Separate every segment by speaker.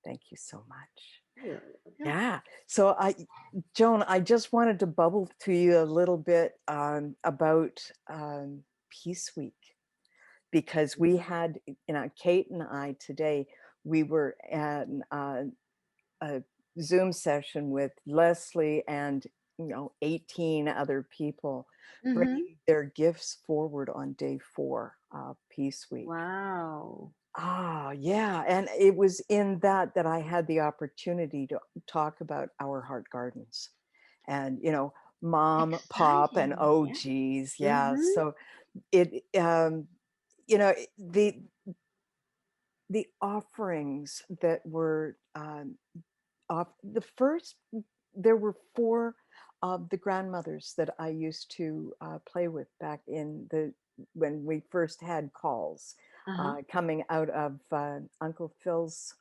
Speaker 1: Thank you so much.
Speaker 2: Yeah.
Speaker 1: Yeah. So Joan, I just wanted to bubble to you a little bit about Peace Week, because we had, Cate and I today, we were at a Zoom session with Leslie and 18 other people bringing their gifts forward on day 4 of Peace Week.
Speaker 2: Wow.
Speaker 1: Ah, yeah. And it was in that I had the opportunity to talk about our heart gardens and, mom, pop, and
Speaker 2: Exciting.
Speaker 1: OhGs.
Speaker 2: Yeah.
Speaker 1: Yeah. So it, the offerings that were off the first, there were 4 of the grandmothers that I used to play with back when we first had calls. Coming out of Uncle Phil's,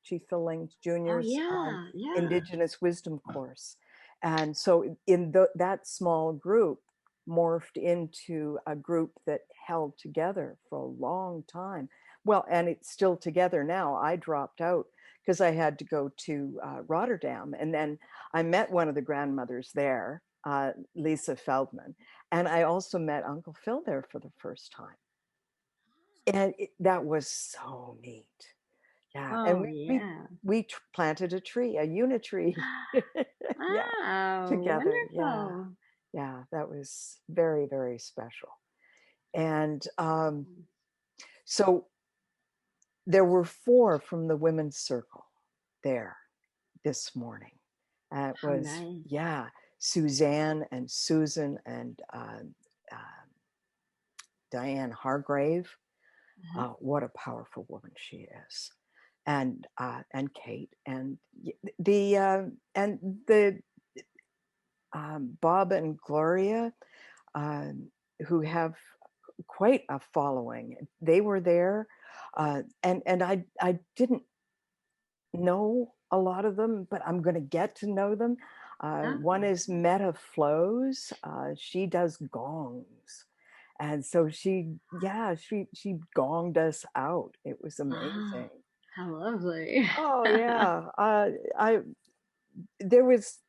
Speaker 1: Chief Phil Lang
Speaker 2: Oh,
Speaker 1: Jr.'s
Speaker 2: yeah.
Speaker 1: Indigenous Wisdom course. And so in that small group morphed into a group that held together for a long time. Well, and it's still together now. I dropped out because I had to go to Rotterdam. And then I met one of the grandmothers there, Lisa Feldman. And I also met Uncle Phil there for the first time. And that was so neat. Yeah.
Speaker 2: Oh,
Speaker 1: And
Speaker 2: yeah.
Speaker 1: we planted a tree, a unitree. Yeah.
Speaker 2: Wow.
Speaker 1: Together. Yeah.
Speaker 2: Wonderful.
Speaker 1: Yeah. That was very, very special. And so there were 4 from the women's circle there this morning. It
Speaker 2: How
Speaker 1: was,
Speaker 2: nice.
Speaker 1: yeah, Suzanne and Susan and Diane Hargrave. What a powerful woman she is. And Cate and the Bob and Gloria, who have quite a following. They were there, and I didn't know a lot of them, but I'm going to get to know them. One is Meta Flows. She does gongs. And so she gonged us out. It was amazing.
Speaker 2: How lovely.
Speaker 1: Oh yeah. There was,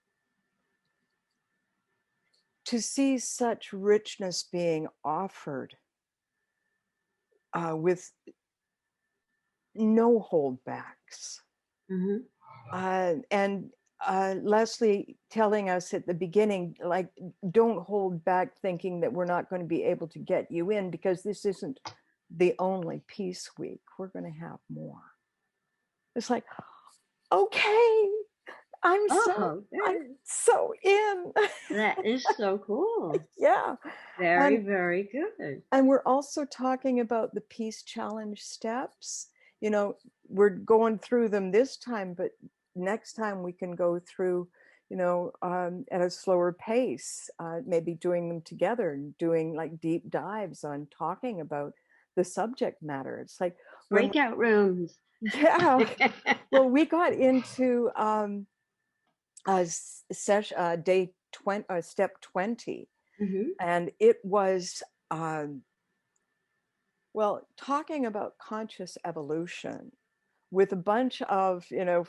Speaker 1: to see such richness being offered with no holdbacks. And Leslie telling us at the beginning, like, don't hold back thinking that we're not going to be able to get you in, because this isn't the only Peace Week. We're going to have more. It's like, okay, I'm so in.
Speaker 2: That is so cool.
Speaker 1: Yeah.
Speaker 2: Very, very good.
Speaker 1: And we're also talking about the Peace Challenge steps. We're going through them this time, but next time we can go through, at a slower pace, maybe doing them together and doing like deep dives on talking about the subject matter. It's like
Speaker 2: breakout rooms.
Speaker 1: Yeah. Well, we got into day 20, step 20, and it was talking about conscious evolution with a bunch of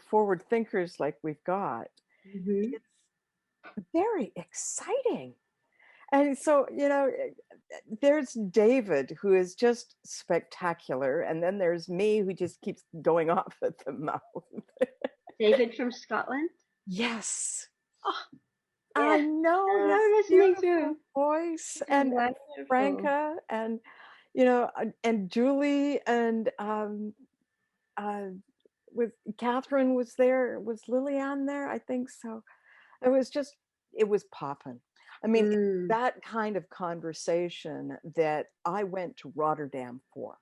Speaker 1: forward thinkers like we've got. It's very exciting. And so, there's David, who is just spectacular. And then there's me, who just keeps going off at the mouth.
Speaker 2: David from Scotland?
Speaker 1: Yes.
Speaker 2: Oh,
Speaker 1: yeah. I know.
Speaker 2: Yes, beautiful
Speaker 1: voice. And Franca and, and Julie and with Catherine was there. Was Lillian there? I think so. It was popping. I mean, that kind of conversation that I went to Rotterdam for.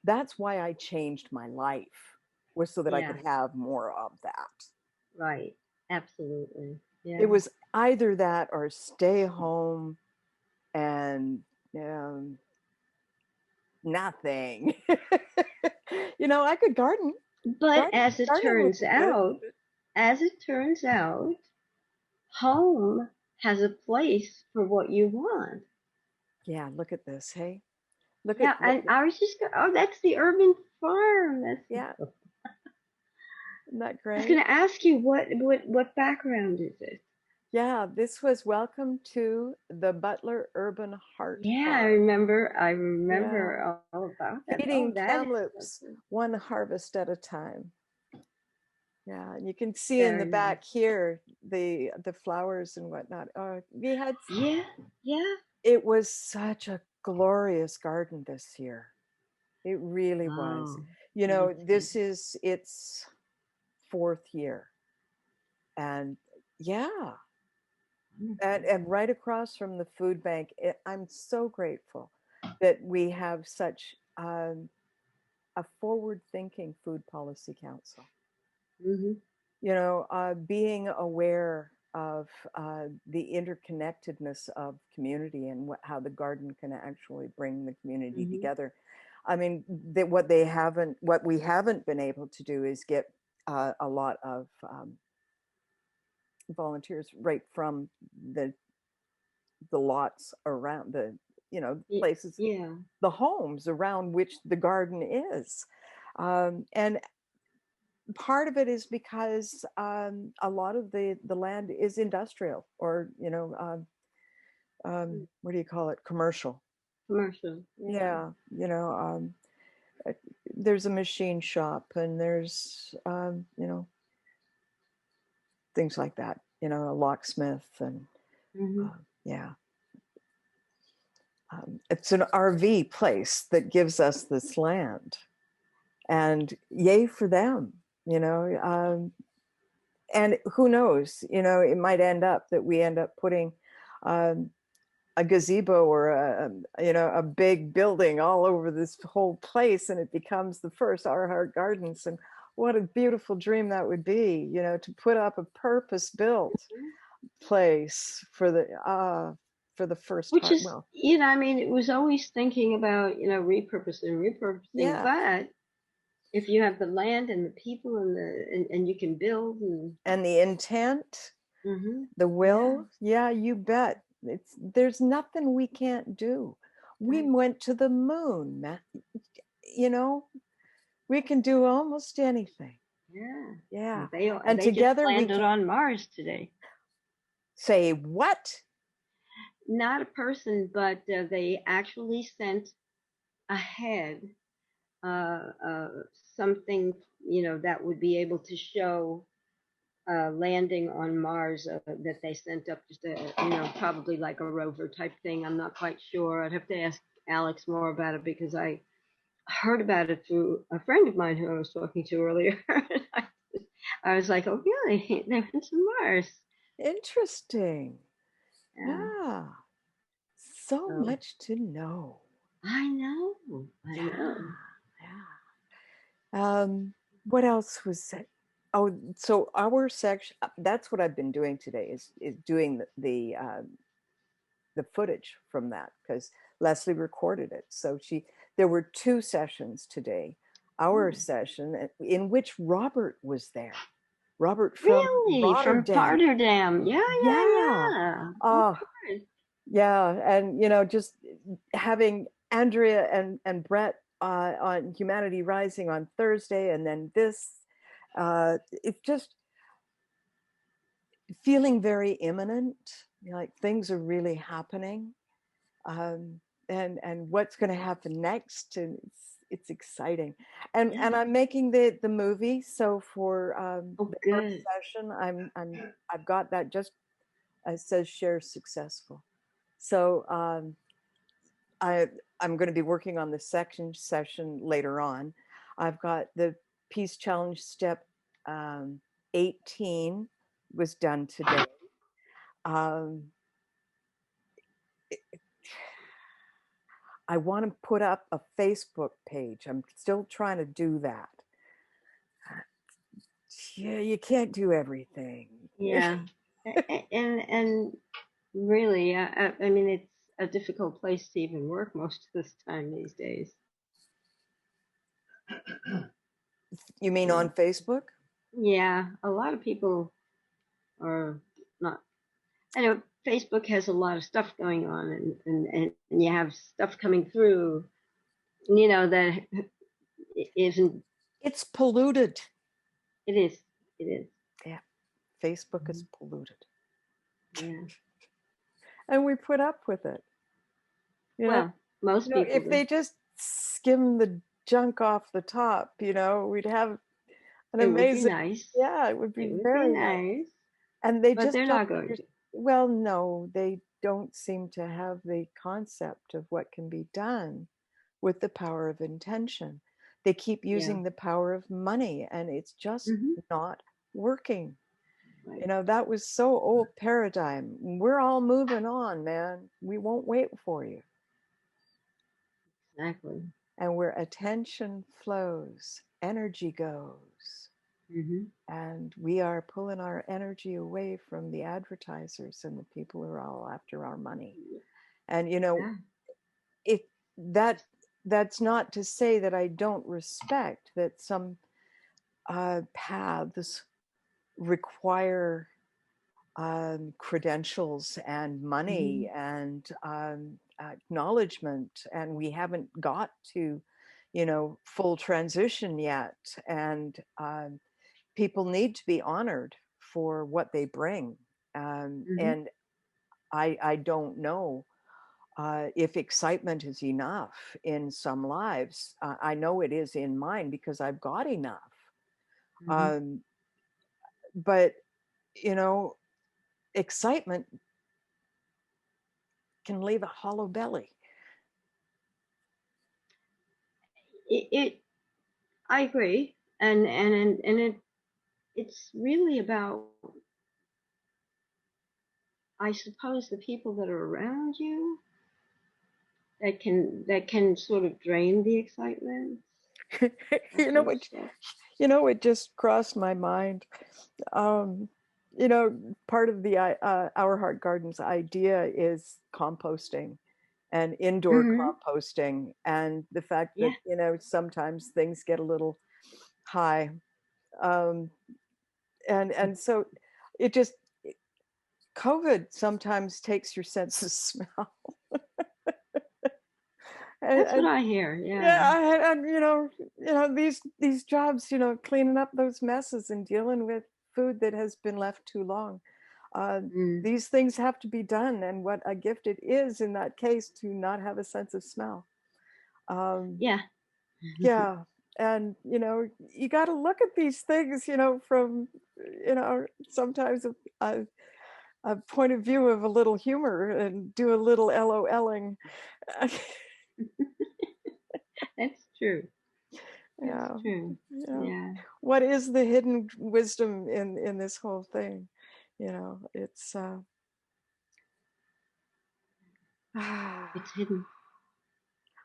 Speaker 1: That's why I changed my life, was so that I could have more of that.
Speaker 2: Right. Absolutely. Yeah.
Speaker 1: It was either that or stay home and nothing. I could garden.
Speaker 2: But as it turns out, home has a place for what you want.
Speaker 1: Yeah, look at this. Hey, look
Speaker 2: at. Yeah, I was just. That's the urban farm. That's
Speaker 1: yeah. Isn't that
Speaker 2: I was
Speaker 1: great?
Speaker 2: going to ask you what background is it?
Speaker 1: Yeah, this was Welcome to the Butler Urban Heart
Speaker 2: Yeah, I
Speaker 1: Farm.
Speaker 2: remember. I
Speaker 1: Yeah,
Speaker 2: remember all about that. Oh,
Speaker 1: feeding
Speaker 2: that is
Speaker 1: kamloops
Speaker 2: lovely.
Speaker 1: one harvest at a time. Yeah, and you can see in the
Speaker 2: Very nice.
Speaker 1: back here the flowers and whatnot. We had
Speaker 2: Yeah, yeah.
Speaker 1: it was such a glorious garden this year. It really was.
Speaker 2: Oh,
Speaker 1: You know,
Speaker 2: that's good.
Speaker 1: this is its fourth year, and yeah,
Speaker 2: Wonderful.
Speaker 1: and right across from the food bank, I'm so grateful that we have such a forward-thinking food policy council.
Speaker 2: Hmm.
Speaker 1: You know, being aware of the interconnectedness of community and how the garden can actually bring the community
Speaker 2: Hmm.
Speaker 1: together. I mean, what we haven't been able to do is get a lot of volunteers right from the the lots around the, you know, places,
Speaker 2: Yeah.
Speaker 1: the homes around which the garden is. And part of it is because a lot of the land is industrial, or you know, what do you call it, commercial.
Speaker 2: Commercial. Yeah.
Speaker 1: Yeah, you know, uh, there's a machine shop, and there's you know, things like that, you know, a locksmith, and
Speaker 2: Hmm.
Speaker 1: yeah, it's an RV place that gives us this land, and yay for them, you know. And who knows, you know, it might end up that we end up putting um, a gazebo or you know, a big building all over this whole place, and it becomes the first Our Heart Gardens. And what a beautiful dream that would be, you know, to put up a purpose-built place for the first
Speaker 2: Which
Speaker 1: heart.
Speaker 2: is,
Speaker 1: Well,
Speaker 2: I mean, it was always thinking about, repurposing,
Speaker 1: yeah,
Speaker 2: but if you have the land and the people and you can build and
Speaker 1: and the intent,
Speaker 2: hmm
Speaker 1: the
Speaker 2: yeah,
Speaker 1: will, yeah, you bet. It's There's nothing we can't do. We
Speaker 2: right,
Speaker 1: went to the moon, you know, we can do almost anything.
Speaker 2: yeah.
Speaker 1: Yeah.
Speaker 2: And they
Speaker 1: And
Speaker 2: they just
Speaker 1: together we
Speaker 2: landed
Speaker 1: can
Speaker 2: on Mars today.
Speaker 1: say, what?
Speaker 2: Not a person, but they actually sent ahead uh, something, that would be able to show landing on Mars that they sent up, just probably like a rover type thing. I'm not quite sure. I'd have to ask Alex more about it because I heard about it through a friend of mine who I was talking to earlier. I was like, oh, really? They went to Mars.
Speaker 1: Interesting.
Speaker 2: Yeah.
Speaker 1: Yeah. So
Speaker 2: So
Speaker 1: much to know.
Speaker 2: I know. I know.
Speaker 1: Yeah. Yeah. What else was it? Oh, so our section, that's what I've been doing today, is doing the footage from that, because Leslie recorded it. So there were two sessions today. Our
Speaker 2: Oh,
Speaker 1: session in which Robert was there. Robert from
Speaker 2: really? From
Speaker 1: Rotterdam.
Speaker 2: Rotterdam? Yeah, yeah,
Speaker 1: Yeah.
Speaker 2: yeah. Of
Speaker 1: Oh,
Speaker 2: course.
Speaker 1: yeah. And, you know, just having Andrea and Brett on Humanity Rising on Thursday, and then this, it's just feeling very imminent, you know, like things are really happening. Um, and what's going to happen next, and it's exciting.
Speaker 2: Yeah.
Speaker 1: And I'm making the movie, so for
Speaker 2: Oh,
Speaker 1: the first
Speaker 2: good.
Speaker 1: session, I've got that just, it says share successful. So I I'm going to be working on the second session later on. I've got the Peace Challenge step 18 was done today. Um, I want to put up a Facebook page. I'm still trying to do that. Yeah, you can't do everything.
Speaker 2: Yeah. And really, I mean, it's a difficult place to even work most of this time these days.
Speaker 1: You mean
Speaker 2: Yeah.
Speaker 1: on Facebook?
Speaker 2: Yeah, a lot of people are not. I know Facebook has a lot of stuff going on, and you have stuff coming through, that isn't.
Speaker 1: It's polluted.
Speaker 2: It is. It is.
Speaker 1: Yeah, Facebook is
Speaker 2: Mhm.
Speaker 1: polluted.
Speaker 2: Yeah.
Speaker 1: And we put up with it. You know,
Speaker 2: Well, most people
Speaker 1: if
Speaker 2: do.
Speaker 1: they just skim the junk off the top, we'd have an
Speaker 2: It would be
Speaker 1: amazing,
Speaker 2: nice.
Speaker 1: yeah, it would be
Speaker 2: It would be
Speaker 1: very nice.
Speaker 2: nice,
Speaker 1: And they
Speaker 2: but
Speaker 1: just
Speaker 2: they're
Speaker 1: don't,
Speaker 2: not going to.
Speaker 1: well, no, they don't seem to have the concept of what can be done with the power of intention. They keep
Speaker 2: Yeah.
Speaker 1: using the power of money, and it's just
Speaker 2: Hmm.
Speaker 1: not working.
Speaker 2: Right.
Speaker 1: That was so old paradigm. We're all moving on, man. We won't wait for you.
Speaker 2: Exactly.
Speaker 1: And where attention flows, energy goes.
Speaker 2: Hmm.
Speaker 1: And we are pulling our energy away from the advertisers and the people who are all after our money. And
Speaker 2: Yeah.
Speaker 1: if that that's not to say that I don't respect that some paths require credentials and
Speaker 2: Hmm.
Speaker 1: money and acknowledgement, and we haven't got to full transition yet, and people need to be honored for what they bring.
Speaker 2: Hmm.
Speaker 1: And I don't know if excitement is enough in some lives. I know it is in mine because I've got enough.
Speaker 2: Hmm.
Speaker 1: Um, but, you know, excitement can leave a hollow belly.
Speaker 2: It. I agree, and it's really about, I suppose, the people that are around you that can sort of drain the excitement. I
Speaker 1: you know
Speaker 2: suppose
Speaker 1: what
Speaker 2: so.
Speaker 1: it just crossed my mind. um Part of the Our Heart Gardens idea is composting and indoor
Speaker 2: Hmm.
Speaker 1: composting, and the fact that
Speaker 2: Yeah.
Speaker 1: sometimes things get a little high. um and so it just COVID sometimes takes your sense of smell.
Speaker 2: That's what
Speaker 1: And
Speaker 2: I hear.
Speaker 1: yeah,
Speaker 2: Yeah.
Speaker 1: and these jobs, cleaning up those messes and dealing with food that has been left too long. uh,
Speaker 2: Mm.
Speaker 1: these things have to be done, and what a gift it is in that case to not have a sense of smell. um,
Speaker 2: Yeah.
Speaker 1: yeah. And you got to look at these things from sometimes a point of view of a little humor and do a little LOLing.
Speaker 2: That's true. That's
Speaker 1: Yeah,
Speaker 2: true.
Speaker 1: yeah.
Speaker 2: Yeah.
Speaker 1: What is the hidden wisdom in this whole thing? It's
Speaker 2: It's hidden.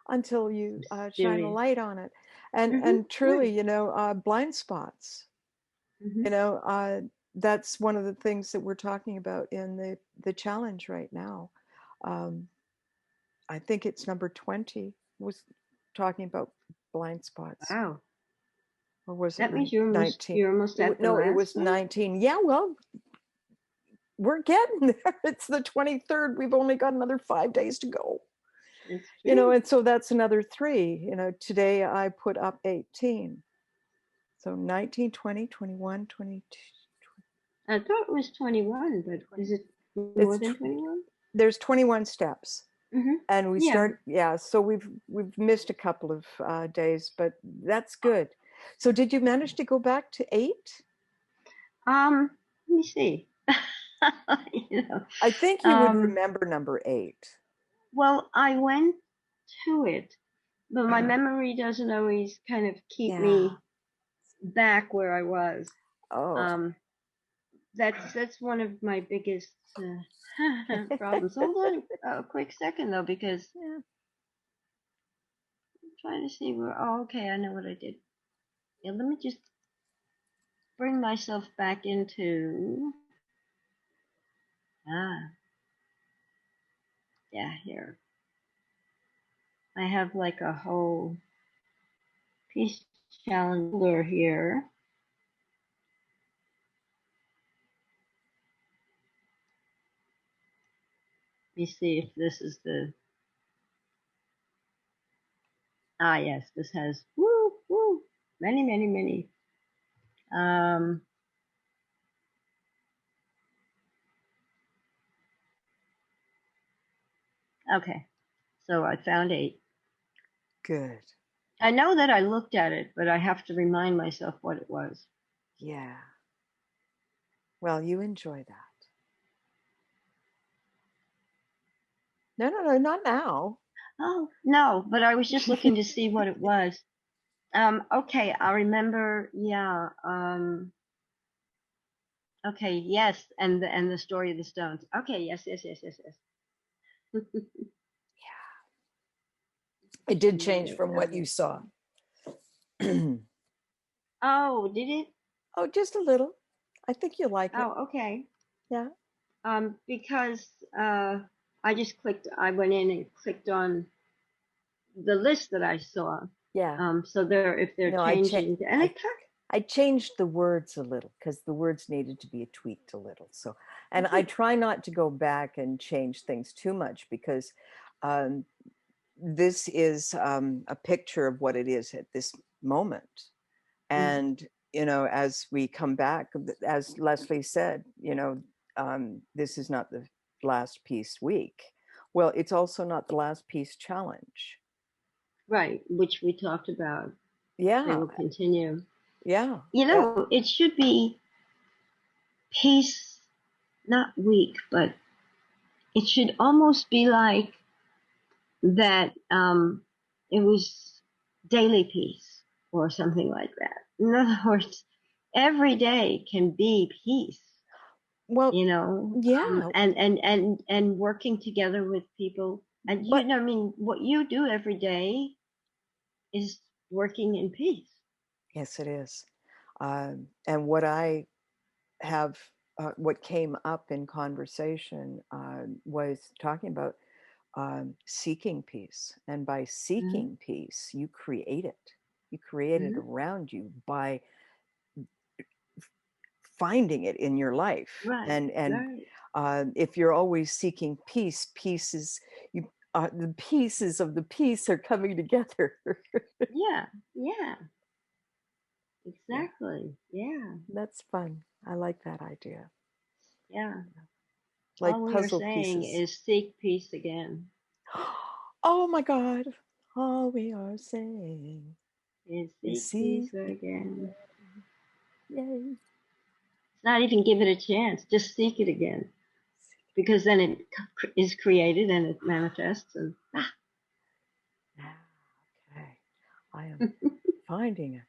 Speaker 1: until you shine a
Speaker 2: Mysterious.
Speaker 1: light on it, and
Speaker 2: Hmm.
Speaker 1: truly,
Speaker 2: Right.
Speaker 1: blind spots.
Speaker 2: Hmm.
Speaker 1: You know, uh, that's one of the things that we're talking about in the challenge right now. Um, I think it's number 20 was talking about blind spots,
Speaker 2: Wow.
Speaker 1: or was it
Speaker 2: That means
Speaker 1: 19?
Speaker 2: you're almost at the
Speaker 1: No, it
Speaker 2: last
Speaker 1: was
Speaker 2: one.
Speaker 1: 19. Yeah, well, we're getting there. It's the 23rd. We've only got another 5 days to go.
Speaker 2: It's true.
Speaker 1: And so that's another three. Today I put up 18. So 19, 20, 21, 22,
Speaker 2: I thought it was 21, but
Speaker 1: 20.
Speaker 2: is it more
Speaker 1: It's
Speaker 2: than 21?
Speaker 1: there's 21 steps,
Speaker 2: Hmm.
Speaker 1: and we
Speaker 2: Yeah.
Speaker 1: start. Yeah, so we've missed a couple of days, but that's good. So did you manage to go back to 8?
Speaker 2: Let me see. you know,
Speaker 1: I think you would
Speaker 2: um,
Speaker 1: remember number 8.
Speaker 2: well, I went to it, but my memory doesn't always kind of keep
Speaker 1: Yeah.
Speaker 2: me back where I was.
Speaker 1: Oh.
Speaker 2: Um, that's one of my biggest problems. Hold on a quick second though, because
Speaker 1: Yeah.
Speaker 2: I'm trying to see where. Oh, okay, I know what I did. Yeah, let me just bring myself back into. Ah, yeah, here. I have like a whole piece challenger here. Let me see if this is the. Ah, yes, this has many, many, many. Okay, so I found 8.
Speaker 1: Good.
Speaker 2: I know that I looked at it, but I have to remind myself what it was.
Speaker 1: Yeah. Well, you enjoy that. No, no, no, not now.
Speaker 2: Oh, no, but I was just looking to see what it was. Okay, I remember, yeah. Okay, yes, and the story of the stones. Okay, yes, yes, yes, yes, yes.
Speaker 1: It did change
Speaker 2: Remember,
Speaker 1: from what you saw. Oh,
Speaker 2: oh, did it?
Speaker 1: just a little. I think you like it.
Speaker 2: Oh, okay.
Speaker 1: Yeah.
Speaker 2: Because I just clicked. I went in and clicked on the list that I saw.
Speaker 1: Yeah.
Speaker 2: So if they're
Speaker 1: No,
Speaker 2: changing, and it
Speaker 1: I changed the words a little because the words needed to be tweaked a little. So, and I
Speaker 2: good.
Speaker 1: try not to go back and change things too much because um, this is a picture of what it is at this moment. And, as we come back, as Leslie said, this is not the last piece week. Well, it's also not the last piece challenge.
Speaker 2: Right, which we talked about. They
Speaker 1: Yeah.
Speaker 2: will continue.
Speaker 1: Yeah.
Speaker 2: It should be peace, not week, but it should almost be like that. It was daily peace or something like that. In other words, every day can be peace.
Speaker 1: Well, yeah.
Speaker 2: And working together with people, and
Speaker 1: But
Speaker 2: I mean, what you do every day is working in peace.
Speaker 1: yes, it is. And what I have, what came up in conversation was talking about seeking peace. And by
Speaker 2: Mm-hmm.
Speaker 1: seeking peace, you create it. You create it
Speaker 2: Mm-hmm.
Speaker 1: around you by finding it in your life.
Speaker 2: Right,
Speaker 1: And
Speaker 2: right.
Speaker 1: if you're always seeking peace, the pieces of the piece are coming together.
Speaker 2: Yeah, yeah,
Speaker 1: Yeah,
Speaker 2: exactly. Yeah,
Speaker 1: that's fun. I like that idea.
Speaker 2: yeah. All
Speaker 1: Like
Speaker 2: we are
Speaker 1: puzzle
Speaker 2: saying
Speaker 1: pieces.
Speaker 2: is seek peace again.
Speaker 1: Oh my God. All we are saying
Speaker 2: Is
Speaker 1: is
Speaker 2: seek
Speaker 1: see.
Speaker 2: peace again.
Speaker 1: Yay.
Speaker 2: It's not even give it a chance. Just seek it again, because then it is created and it manifests. And
Speaker 1: Okay. I am finding a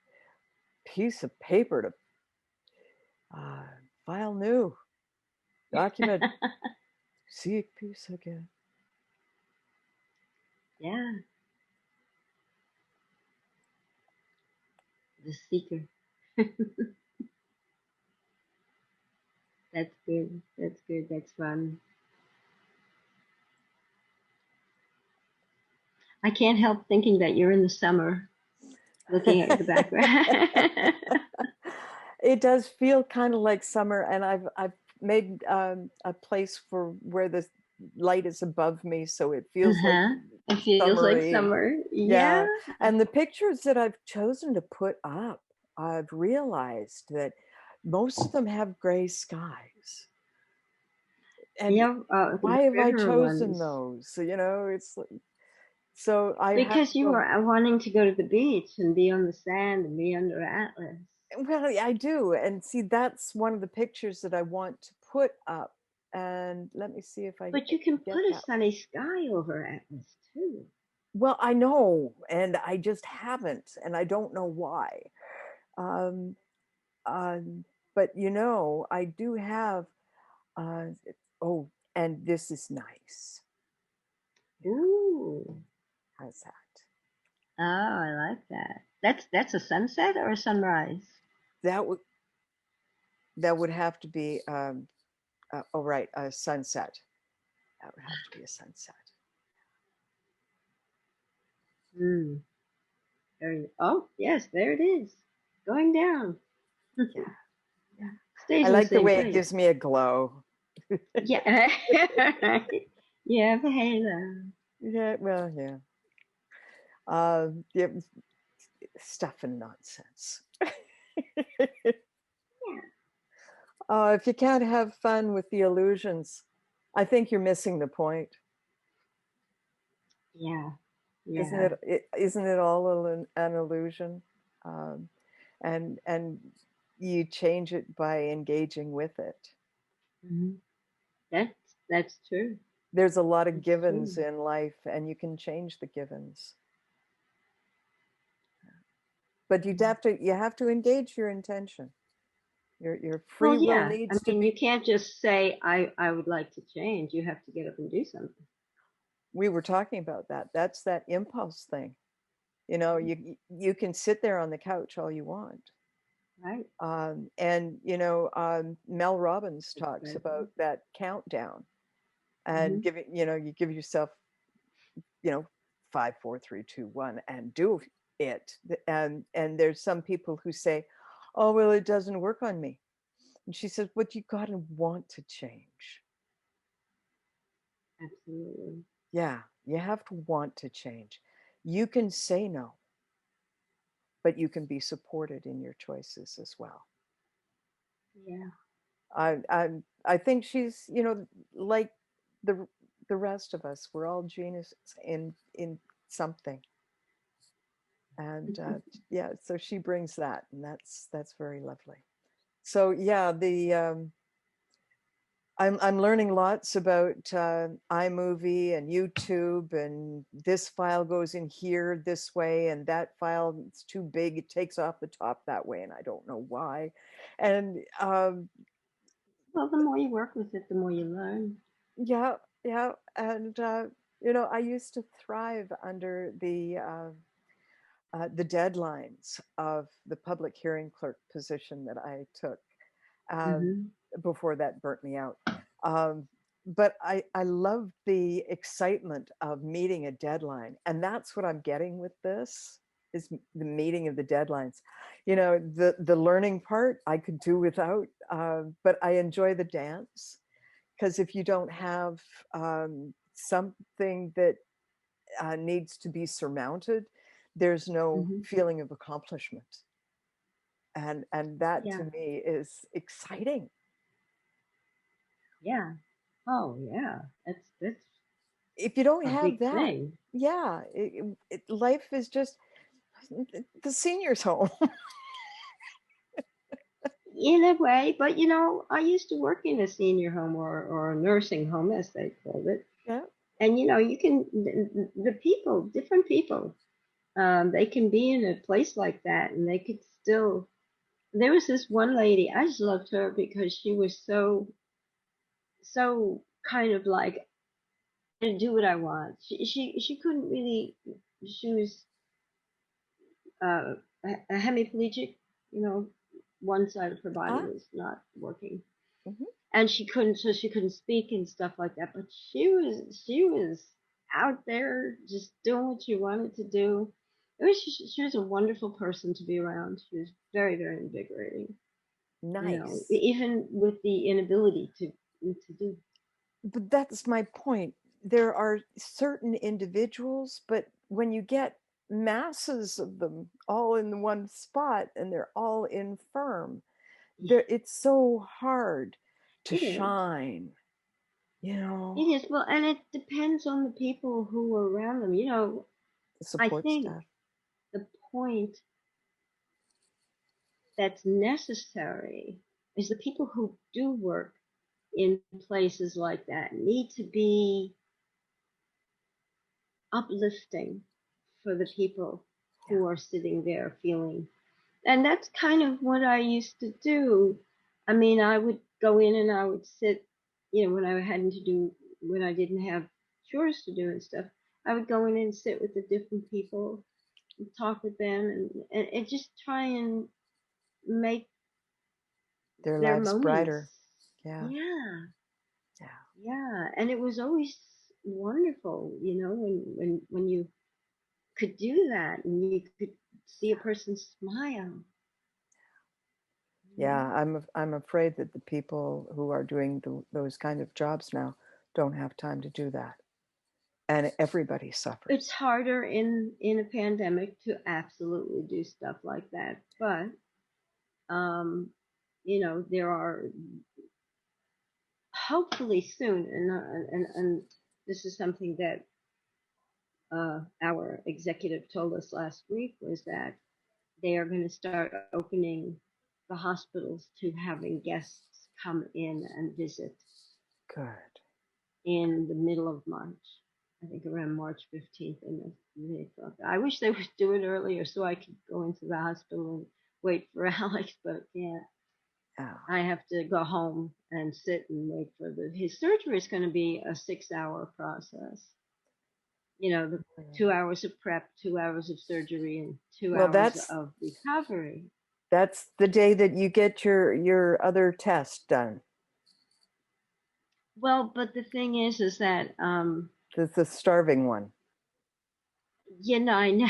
Speaker 1: piece of paper to uh, file new document. Seek peace again.
Speaker 2: yeah, the seeker. That's good. That's good. That's fun. I can't help thinking that you're in the summer, looking at the background.
Speaker 1: It does feel kind of like summer, and I've made a place for where the light is above me, so it feels like
Speaker 2: Uh-huh. It feels like
Speaker 1: summery.
Speaker 2: summer. Yeah.
Speaker 1: Yeah, and the pictures that I've chosen to put up, I've realized that most of them have gray skies. And
Speaker 2: Yeah. The
Speaker 1: why have I
Speaker 2: river
Speaker 1: chosen
Speaker 2: ones.
Speaker 1: those? So, it's like, so I have
Speaker 2: Because
Speaker 1: to
Speaker 2: you
Speaker 1: go.
Speaker 2: are wanting to go to the beach and be on the sand and be under Atlas.
Speaker 1: Well, I do. And see, that's one of the pictures that I want to put up. And let me see if I
Speaker 2: But you can
Speaker 1: get
Speaker 2: put a
Speaker 1: that.
Speaker 2: sunny sky over Atlas too.
Speaker 1: Well, I know, and I just haven't, and I don't know why. Um, but I do have. Uh, oh, and this is nice. Yeah,
Speaker 2: Ooh.
Speaker 1: how's that?
Speaker 2: Oh, I like that. That's a sunset or a sunrise?
Speaker 1: That would have to be. Oh, right, a sunset. That would have to be a sunset.
Speaker 2: Hmm. Oh, yes, there it is. Going down.
Speaker 1: Yeah, yeah.
Speaker 2: Stays
Speaker 1: I
Speaker 2: in the
Speaker 1: like the
Speaker 2: same
Speaker 1: way it
Speaker 2: place.
Speaker 1: gives me a glow.
Speaker 2: Yeah. Yeah, the halo.
Speaker 1: Yeah, well, yeah. Yeah, stuff and nonsense. If you can't have fun with the illusions, I think you're missing the point.
Speaker 2: Yeah,
Speaker 1: Isn't
Speaker 2: yeah.
Speaker 1: it all an illusion? Um, and you change it by engaging with it.
Speaker 2: Hmm. That's true.
Speaker 1: There's a lot of
Speaker 2: That's
Speaker 1: givens
Speaker 2: true.
Speaker 1: in life, and you can change the givens. But you have to engage your intention. Your
Speaker 2: Well,
Speaker 1: free will
Speaker 2: yeah. I
Speaker 1: needs to
Speaker 2: mean,
Speaker 1: be.
Speaker 2: you can't just say I would like to change. You have to get up and do something.
Speaker 1: We were talking about that. That's that impulse thing. You know, you can sit there on the couch all you want.
Speaker 2: Right.
Speaker 1: And Mel Robbins talks
Speaker 2: Exactly.
Speaker 1: about that countdown, and
Speaker 2: Hmm.
Speaker 1: you give yourself, 5, 4, 3, 2, 1, and do it. And there's some people who say, oh, well, it doesn't work on me. And she says, but you got to want to change.
Speaker 2: Absolutely.
Speaker 1: Yeah, you have to want to change. You can say no, but you can be supported in your choices as well.
Speaker 2: Yeah.
Speaker 1: I think she's, like the the rest of us. We're all geniuses in something. And yeah, so she brings that, and that's very lovely. So yeah, the I'm learning lots about iMovie and YouTube, and this file goes in here this way, and that file, it's too big, it takes off the top that way, and I don't know why. And
Speaker 2: Well, the more you work with it, the more you learn.
Speaker 1: yeah, yeah, and I used to thrive under the deadlines of the public hearing clerk position that I took. um,
Speaker 2: Hmm.
Speaker 1: Before that burnt me out. Um, but I love the excitement of meeting a deadline. And that's what I'm getting with this, is the meeting of the deadlines. The learning part I could do without, but I enjoy the dance, because if you don't have something that needs to be surmounted, there's no
Speaker 2: Hmm.
Speaker 1: feeling of accomplishment. And that to
Speaker 2: Yeah.
Speaker 1: me is exciting.
Speaker 2: Yeah. Oh, yeah. That's
Speaker 1: If you don't
Speaker 2: a
Speaker 1: have
Speaker 2: big
Speaker 1: that,
Speaker 2: thing.
Speaker 1: yeah, life is just the seniors home.
Speaker 2: In a way, but I used to work in a senior home or a nursing home, as they called it.
Speaker 1: Yeah.
Speaker 2: And you can the people, different people, they can be in a place like that, and they could still. There was this one lady, I just loved her because she was so kind of like to do what I want. She couldn't really. She was uh, a hemiplegic, you know, one side of her body
Speaker 1: Ah.
Speaker 2: was not working,
Speaker 1: Mhm.
Speaker 2: and she couldn't speak and stuff like that. But she was out there just doing what she wanted to do. She was a wonderful person to be around. She was very, very invigorating.
Speaker 1: Nice.
Speaker 2: Even with the inability to do.
Speaker 1: But that's my point. There are certain individuals, but when you get masses of them all in one spot and they're all infirm, it's so hard to
Speaker 2: It is.
Speaker 1: shine, you
Speaker 2: It
Speaker 1: know,
Speaker 2: is. Well, and it depends on the people who are around them.
Speaker 1: the
Speaker 2: I
Speaker 1: support
Speaker 2: think
Speaker 1: staff.
Speaker 2: the point that's necessary is the people who do work in places like that need to be uplifting for the people
Speaker 1: Yeah.
Speaker 2: who are sitting there feeling. And that's kind of what I used to do. I mean, I would go in and I would sit, when I didn't have chores to do and stuff, I would go in and sit with the different people and talk with them and just try and make
Speaker 1: Their
Speaker 2: their
Speaker 1: lives
Speaker 2: moments.
Speaker 1: brighter. Yeah.
Speaker 2: Yeah,
Speaker 1: Yeah.
Speaker 2: yeah. And it was always wonderful, when you could do that and you could see a person smile.
Speaker 1: Yeah, I'm afraid that the people who are doing those kind of jobs now don't have time to do that, and everybody
Speaker 2: It's
Speaker 1: suffers.
Speaker 2: harder in a pandemic to absolutely do stuff like that, but um there are hopefully soon, and this is something that our executive told us last week, was that they are going to start opening the hospitals to having guests come in and visit
Speaker 1: Good.
Speaker 2: in the middle of March. I think around March 15th. And they thought, I wish they would do it earlier so I could go into the hospital and wait for Alex, but yeah,
Speaker 1: Yeah.
Speaker 2: I have to go home and sit and wait for his surgery is going to be a 6-hour process. The 2 hours of prep, 2 hours of surgery, and two
Speaker 1: Well,
Speaker 2: hours of recovery.
Speaker 1: That's the day that you get your other test done.
Speaker 2: Well, but the thing is that
Speaker 1: The starving one.
Speaker 2: I know.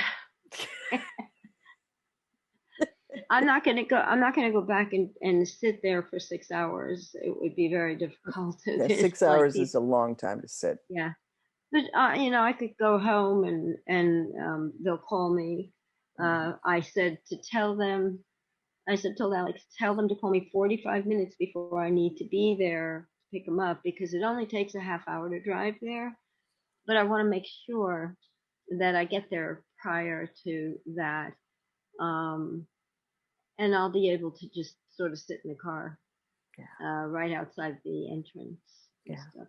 Speaker 2: I'm not gonna go back and sit there for 6 hours. It would be very difficult.
Speaker 1: Yeah, 6 hours is a long time to sit.
Speaker 2: Yeah, but I could go home and they'll call me. I told Alex, tell them to call me 45 minutes before I need to be there to pick them up, because it only takes a half hour to drive there. But I want to make sure that I get there prior to that. And I'll be able to just sort of sit in the car right outside the entrance and stuff.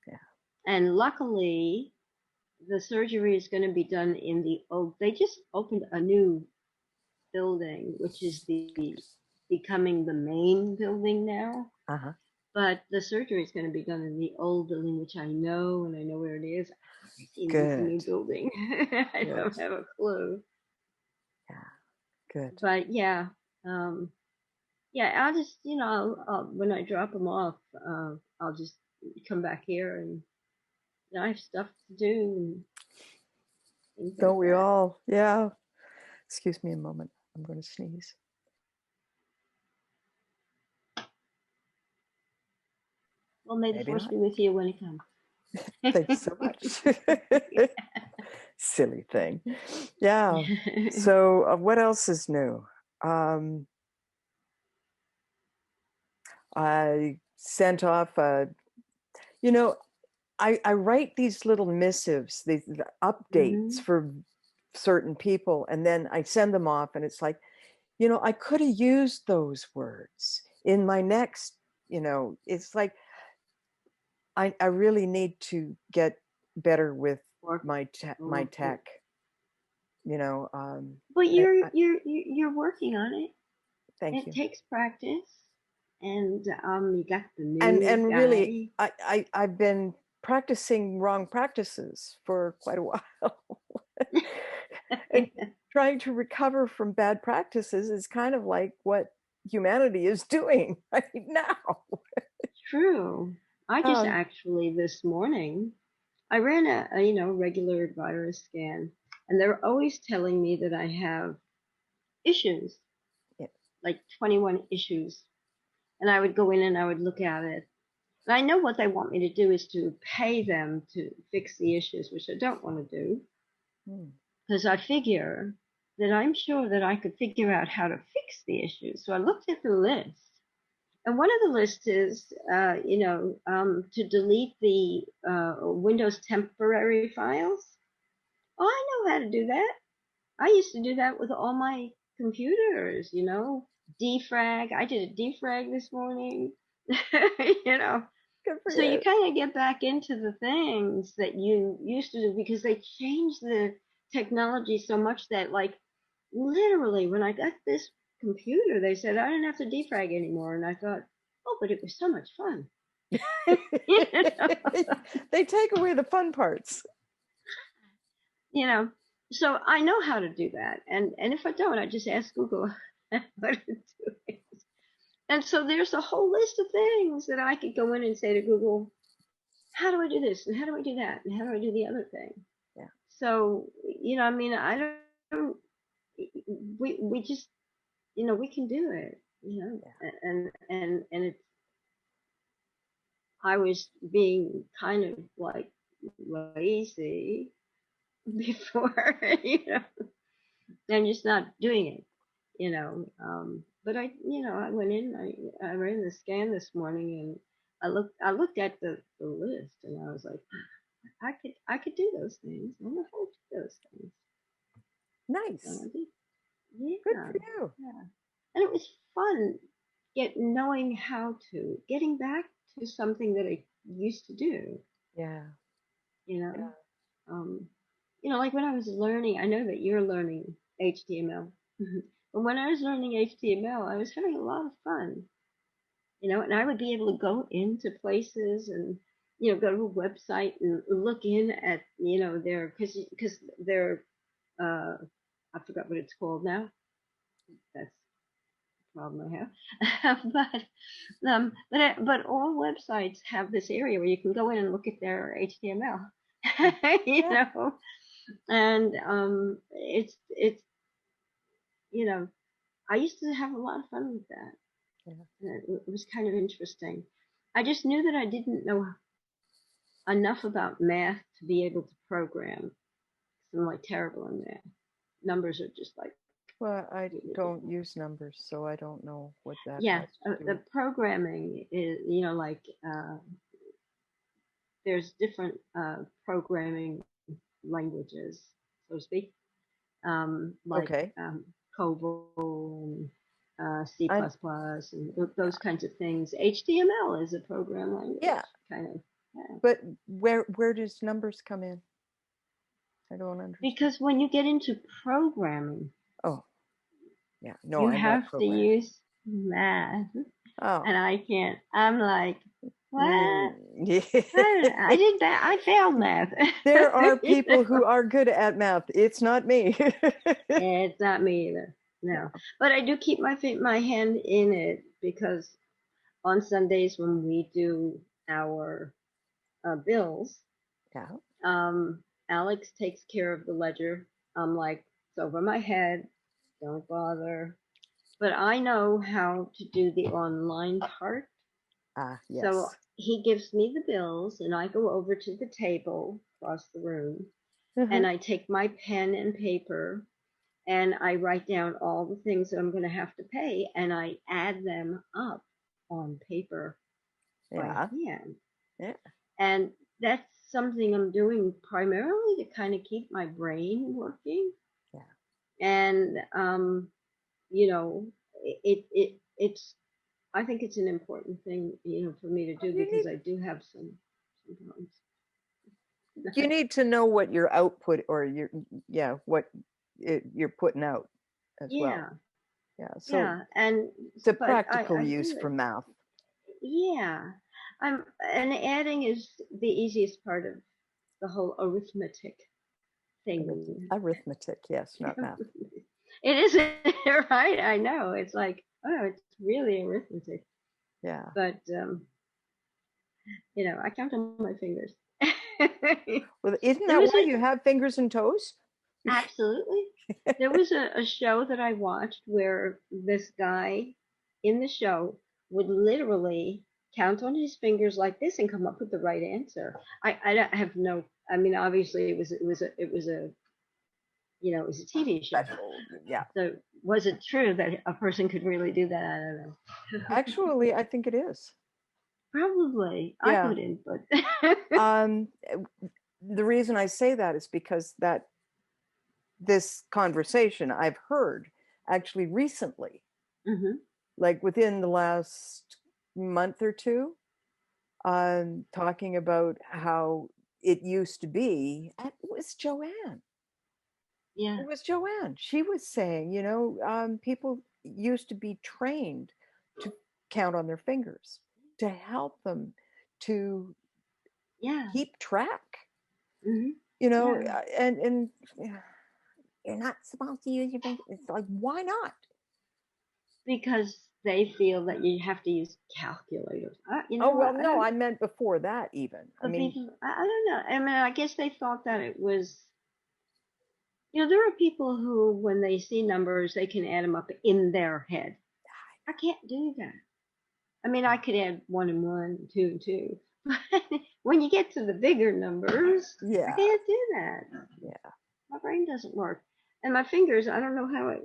Speaker 1: Yeah.
Speaker 2: And luckily, the surgery is going to be done in they just opened a new building, which is becoming the main building now.
Speaker 1: Uh-huh.
Speaker 2: But the surgery is going to be done in the old building, which I know, and I know where it is. I've never seen this new building. I don't have a clue.
Speaker 1: Yeah, good.
Speaker 2: But yeah, I'll just, when I drop them off, I'll just come back here, and I have stuff to do. And
Speaker 1: don't we all? Yeah. Excuse me a moment. I'm going to sneeze.
Speaker 2: Well, may the force be with you when it comes.
Speaker 1: Thanks so much. Silly thing. Yeah. So what else is new? I sent off I write these little missives, these updates for certain people, and then I send them off, and it's like, I could have used those words in my next, it's like I really need to get better with my tech.
Speaker 2: But you're working on it.
Speaker 1: Thank you.
Speaker 2: It takes practice, and you got the new
Speaker 1: and
Speaker 2: guy.
Speaker 1: Really, I've been practicing wrong practices for quite a while. And trying to recover from bad practices is kind of like what humanity is doing right now.
Speaker 2: True. I just actually this morning I ran a regular virus scan, and they're always telling me that I have issues, like 21 issues, and I would go in and I would look at it. And I know what they want me to do is to pay them to fix the issues, which I don't want to do, because I figure that I'm sure that I could figure out how to fix the issues. So I looked at the list, and one of the lists is, to delete the Windows temporary files. Oh, I know how to do that. I used to do that with all my computers, defrag. I did a defrag this morning, So you kind of get back into the things that you used to do, because they changed the technology so much that, like, literally when I got this computer, they said I didn't have to defrag anymore. And I thought, oh, but it was so much fun.
Speaker 1: They take away the fun parts.
Speaker 2: So I know how to do that. And if I don't, I just ask Google how to do it. And so there's a whole list of things that I could go in and say to Google, how do I do this? And how do I do that? And how do I do the other thing?
Speaker 1: Yeah.
Speaker 2: So, I don't, we just, we can do it, and it's, I was being kind of like lazy before, I'm just not doing it, But I went in, I ran the scan this morning, and I looked at the list, and I was like, I could do those things. I know how to do those things. So
Speaker 1: Nice.
Speaker 2: I did.
Speaker 1: Good
Speaker 2: Yeah,
Speaker 1: for you.
Speaker 2: yeah. And it was fun knowing how to, getting back to something that I used to do,
Speaker 1: Yeah.
Speaker 2: you know.
Speaker 1: Yeah.
Speaker 2: Um, like when I was learning, I know that you're learning HTML. But when I was learning HTML, I was having a lot of fun, and I would be able to go into places and, go to a website and look in at, their, because their, I forgot what it's called now. That's the problem I have. But all websites have this area where you can go in and look at their HTML,
Speaker 1: Yeah.
Speaker 2: and it's I used to have a lot of fun with that.
Speaker 1: Yeah.
Speaker 2: It was kind of interesting. I just knew that I didn't know enough about math to be able to program. I'm like terrible in math. Numbers are just like
Speaker 1: Well, I
Speaker 2: really
Speaker 1: don't
Speaker 2: difficult.
Speaker 1: use numbers, so I don't know what that
Speaker 2: Yeah,
Speaker 1: has to do
Speaker 2: the
Speaker 1: with.
Speaker 2: programming is, like there's different programming languages, so to speak, like
Speaker 1: Okay.
Speaker 2: COBOL and C++
Speaker 1: I'm
Speaker 2: and those kinds of things. HTML is a program
Speaker 1: yeah,
Speaker 2: language, kind of. Yeah.
Speaker 1: but where does numbers come in? I don't understand.
Speaker 2: Because when you get into programming,
Speaker 1: Oh, yeah. No,
Speaker 2: you
Speaker 1: I'm not
Speaker 2: have to
Speaker 1: programming.
Speaker 2: use math,
Speaker 1: Oh.
Speaker 2: and I can't. I'm like, what?
Speaker 1: Yeah.
Speaker 2: I did that. I failed math.
Speaker 1: There are
Speaker 2: You
Speaker 1: people
Speaker 2: know?
Speaker 1: who are good at math. It's not me.
Speaker 2: It's not me either. No, but I do keep my hand in it because on Sundays when we do our bills,
Speaker 1: Yeah.
Speaker 2: Alex takes care of the ledger. I'm like, it's over my head. Don't bother. But I know how to do the online part.
Speaker 1: Ah,
Speaker 2: So
Speaker 1: yes.
Speaker 2: he gives me the bills, and I go over to the table across the room, and I take my pen and paper, and I write down all the things that I'm going to have to pay, and I add them up on paper by
Speaker 1: Yeah.
Speaker 2: hand.
Speaker 1: Yeah.
Speaker 2: And that's something I'm doing primarily to kind of keep my brain working.
Speaker 1: Yeah.
Speaker 2: And you know, it's I think it's an important thing, for me to
Speaker 1: Well,
Speaker 2: do because I do have some sometimes.
Speaker 1: you need to know what your output or your yeah what you're putting out as well.
Speaker 2: Yeah,
Speaker 1: Yeah. So
Speaker 2: yeah, and
Speaker 1: it's a
Speaker 2: but
Speaker 1: practical
Speaker 2: I
Speaker 1: use
Speaker 2: do
Speaker 1: for
Speaker 2: it.
Speaker 1: math.
Speaker 2: Yeah, and adding is the easiest part of the whole arithmetic thing.
Speaker 1: Arithmetic, yes, not math.
Speaker 2: It isn't right. I know. It's like, oh, it's really arithmetic.
Speaker 1: Yeah.
Speaker 2: But I count on my fingers.
Speaker 1: Well, isn't
Speaker 2: There
Speaker 1: that
Speaker 2: was
Speaker 1: why you have fingers and toes?
Speaker 2: absolutely. There was a show that I watched where this guy in the show would literally count on his fingers like this and come up with the right answer. I don't have no. I mean, obviously, it was a TV show.
Speaker 1: Special. Yeah.
Speaker 2: So was it true that a person could really do that? I don't know.
Speaker 1: Actually, I think it is.
Speaker 2: Probably. I
Speaker 1: Yeah.
Speaker 2: wouldn't, but
Speaker 1: Um, the reason I say that is because that this conversation I've heard actually recently,
Speaker 2: hmm
Speaker 1: like within the last month or two, talking about how it used to be. It was Joanne.
Speaker 2: yeah,
Speaker 1: It was Joanne. She was saying, people used to be trained to count on their fingers to help them to
Speaker 2: yeah,
Speaker 1: keep track,
Speaker 2: hmm yeah,
Speaker 1: and you're not supposed to use your fingers. It's like, why not?
Speaker 2: because they feel that you have to use calculators.
Speaker 1: Oh, well,
Speaker 2: I
Speaker 1: no,
Speaker 2: don't.
Speaker 1: I meant before that even. I
Speaker 2: But
Speaker 1: mean,
Speaker 2: people, I don't know. I mean, I guess they thought that it was. There are people who, when they see numbers, they can add them up in their head. I can't do that. I mean, I could add one and one, two and two. But when you get to the bigger numbers, I
Speaker 1: yeah,
Speaker 2: can't do that.
Speaker 1: yeah.
Speaker 2: My brain doesn't work. And my fingers, I don't know how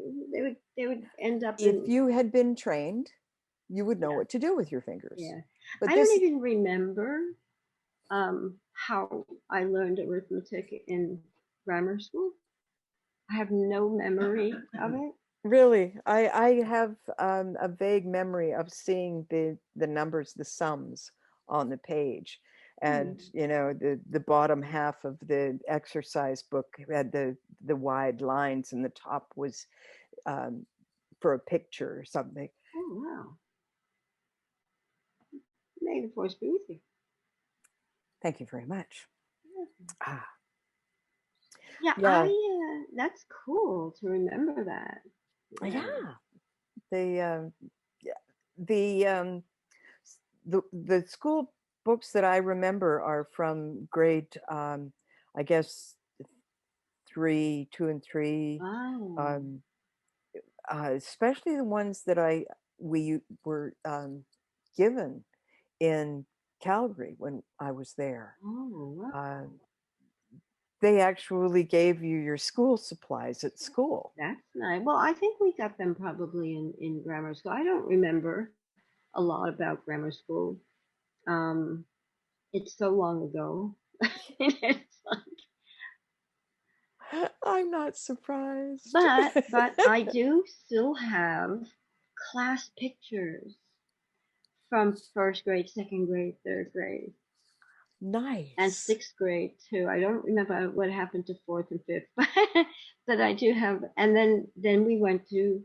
Speaker 2: they would end up
Speaker 1: If
Speaker 2: in.
Speaker 1: you had been trained, you would know
Speaker 2: Yeah,
Speaker 1: what to do with your fingers.
Speaker 2: yeah.
Speaker 1: But
Speaker 2: I don't
Speaker 1: this,
Speaker 2: even remember how I learned arithmetic in grammar school. I have no memory of it.
Speaker 1: really, I have a vague memory of seeing the numbers, the sums on the page, and
Speaker 2: Hmm.
Speaker 1: the bottom half of the exercise book had the wide lines, and the top was um, for a picture or something.
Speaker 2: Oh wow. May the force be with you.
Speaker 1: Thank you very much.
Speaker 2: Yeah,
Speaker 1: Ah,
Speaker 2: yeah.
Speaker 1: yeah,
Speaker 2: That's cool to remember that. Yeah.
Speaker 1: yeah. Yeah, the the school books that I remember are from grade, I guess, 2 and 3,
Speaker 2: Wow.
Speaker 1: um, especially the ones that we were given in Calgary when I was there.
Speaker 2: Oh
Speaker 1: Uh,
Speaker 2: wow.
Speaker 1: they actually gave you your school supplies at school.
Speaker 2: That's nice. Well, I think we got them probably in grammar school. I don't remember a lot about grammar school. Um, it's so long ago. It's like,
Speaker 1: I'm not surprised.
Speaker 2: but I do still have class pictures from first grade, second grade, third grade, and
Speaker 1: Nice.
Speaker 2: sixth grade too. I don't remember what happened to fourth and fifth, but I do have. And then we went to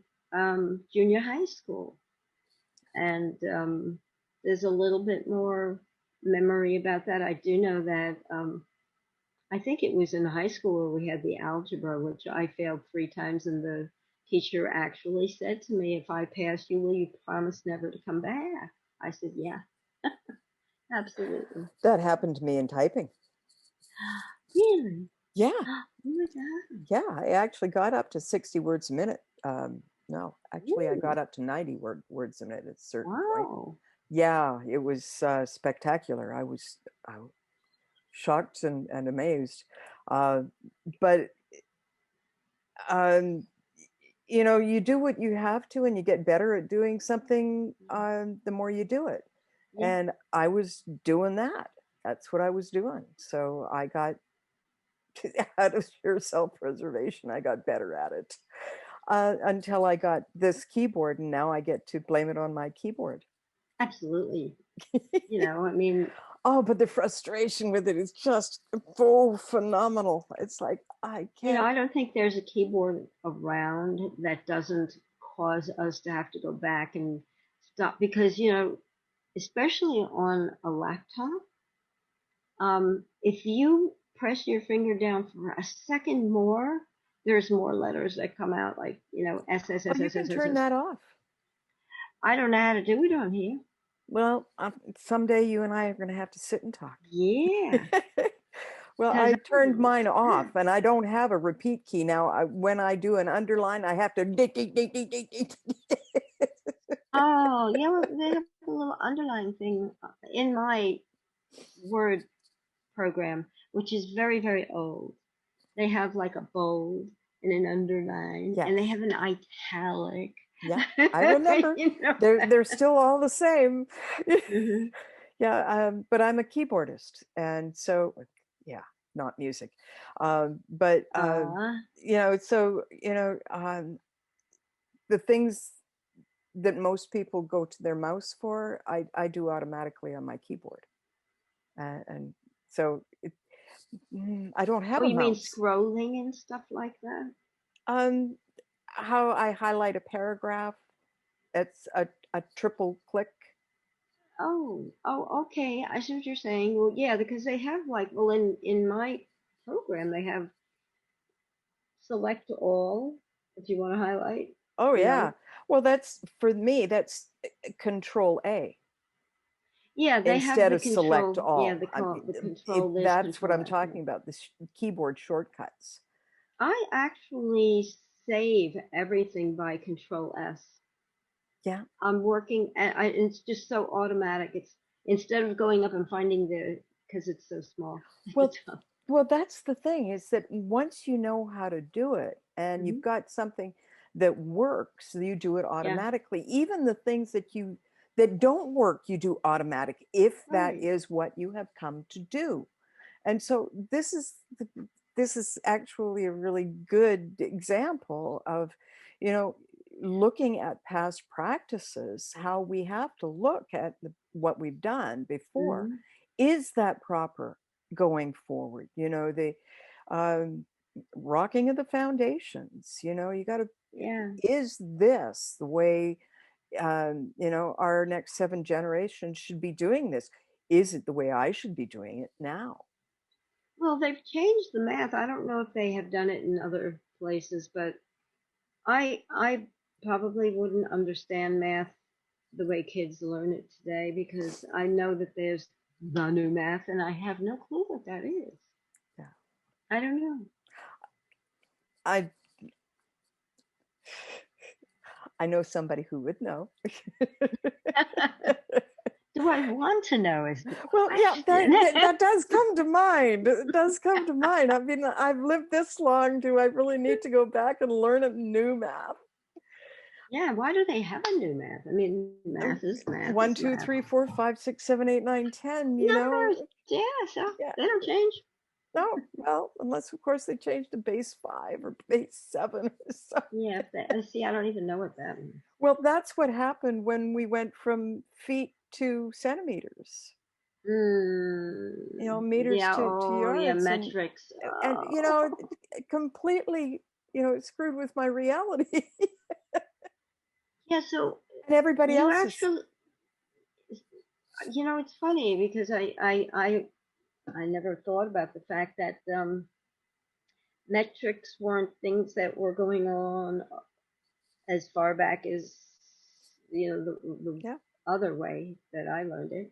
Speaker 2: junior high school, and there's a little bit more memory about that. I do know that I think it was in high school where we had the algebra, which I failed 3 times, and the teacher actually said to me, "If I pass you, will you promise never to come back?" I said, "Yeah, absolutely."
Speaker 1: That happened to me in typing.
Speaker 2: Really?
Speaker 1: Yeah,
Speaker 2: Oh my God.
Speaker 1: yeah. I actually got up to 60 words a minute. No, actually, I
Speaker 2: Ooh,
Speaker 1: got up to 90 words a minute at a certain point.
Speaker 2: wow.
Speaker 1: Yeah, it was spectacular. I was shocked and amazed. Uh, but um, you do what you have to, and you get better at doing something the more you do it.
Speaker 2: Yeah,
Speaker 1: And I was doing that. That's what I was doing. So I got out of sheer self-preservation, I got better at it until I got this keyboard, and now I get to blame it on my keyboard.
Speaker 2: absolutely. I mean,
Speaker 1: Oh, but the frustration with it is just so phenomenal. It's like I can't.
Speaker 2: I don't think there's a keyboard around that doesn't cause us to have to go back and stop because, especially on a laptop, if you press your finger down for a second more, there's more letters that come out like, S, S,
Speaker 1: Oh,
Speaker 2: S,
Speaker 1: you
Speaker 2: S,
Speaker 1: can
Speaker 2: S, S,
Speaker 1: turn
Speaker 2: S.
Speaker 1: that off.
Speaker 2: I don't know how to do it on here.
Speaker 1: Well, someday you and I are going to have to sit and talk.
Speaker 2: Yeah.
Speaker 1: Well,
Speaker 2: Because
Speaker 1: I turned mine off, and I don't have a repeat key now. When I do an underline, I have to.
Speaker 2: oh, yeah, well, they have a little underline thing in my Word program, which is very, very old. They have like a bold and an underline,
Speaker 1: Yes,
Speaker 2: and they have an italic.
Speaker 1: yeah, I remember.
Speaker 2: you know.
Speaker 1: They're still all the same.
Speaker 2: Mhm.
Speaker 1: Yeah, but I'm a keyboardist, and so yeah, not music, but
Speaker 2: Uh,
Speaker 1: so the things that most people go to their mouse for, I do automatically on my keyboard, and so I don't
Speaker 2: oh,
Speaker 1: have a
Speaker 2: you mean
Speaker 1: mouse.
Speaker 2: scrolling and stuff like that?
Speaker 1: Um, how I highlight a paragraph, it's a triple click.
Speaker 2: Oh, okay. I see what you're saying. Well, yeah, because they have like, well, in my program, they have select all if you want to highlight,
Speaker 1: Oh
Speaker 2: you know.
Speaker 1: yeah. Well, that's for me. That's Control A
Speaker 2: Yeah, they have
Speaker 1: instead
Speaker 2: the
Speaker 1: of Select
Speaker 2: control. Yeah,
Speaker 1: All.
Speaker 2: they call it the control this,
Speaker 1: That's what
Speaker 2: control
Speaker 1: I'm
Speaker 2: that. Yeah.
Speaker 1: talking about. The keyboard shortcuts.
Speaker 2: I actually save everything by Control S.
Speaker 1: Yeah.
Speaker 2: I'm working, it's just so automatic. It's instead of going up and finding because it's so small at the
Speaker 1: Well,
Speaker 2: top.
Speaker 1: Well, that's the thing, is that once you know how to do it and
Speaker 2: Hmm.
Speaker 1: you've got something that works, you do it
Speaker 2: Yeah,
Speaker 1: automatically. Even the things that don't work, you do automatic if that
Speaker 2: right.
Speaker 1: is what you have come to do. And so this is actually a really good example of, you know, looking at past practices, how we have to look at what we've done before.
Speaker 2: Hmm.
Speaker 1: Is that proper going forward? You know, the um, rocking of the foundations, you know, you got to,
Speaker 2: Yeah.
Speaker 1: is this the way, you know, our next 7 generations should be doing this? Is it the way I should be doing it now?
Speaker 2: Well, they've changed the math. I don't know if they have done it in other places, but I probably wouldn't understand math the way kids learn it today because I know that there's the new math and I have no clue what that is.
Speaker 1: Yeah.
Speaker 2: I don't know.
Speaker 1: I I know somebody who would know.
Speaker 2: Do I want to know is the
Speaker 1: Well, yeah,
Speaker 2: question.
Speaker 1: that does come to mind. It does come to mind. I mean, I've lived this long. Do I really need to go back and learn a new math?
Speaker 2: Yeah, why do they have a new math? I mean, math is math
Speaker 1: One,
Speaker 2: is
Speaker 1: two,
Speaker 2: math.
Speaker 1: three, four, five, 6, 7, 8, 9, 10. You know,
Speaker 2: Numbers, yeah, so
Speaker 1: yeah.
Speaker 2: they don't change.
Speaker 1: No, well, unless of course they change to base 5 or base 7 or something.
Speaker 2: Yeah, see, I don't even know what that means.
Speaker 1: Well, that's what happened when we went from feet to centimeters. You know, meters
Speaker 2: Yeah,
Speaker 1: to
Speaker 2: oh, yeah,
Speaker 1: yards,
Speaker 2: metrics.
Speaker 1: and you know,
Speaker 2: Oh.
Speaker 1: completely, you know, it screwed with my reality.
Speaker 2: Yeah, so
Speaker 1: And everybody
Speaker 2: you
Speaker 1: else's.
Speaker 2: actually, it's funny because I never thought about the fact that metrics weren't things that were going on as far back as the
Speaker 1: Yeah,
Speaker 2: other way that I learned it.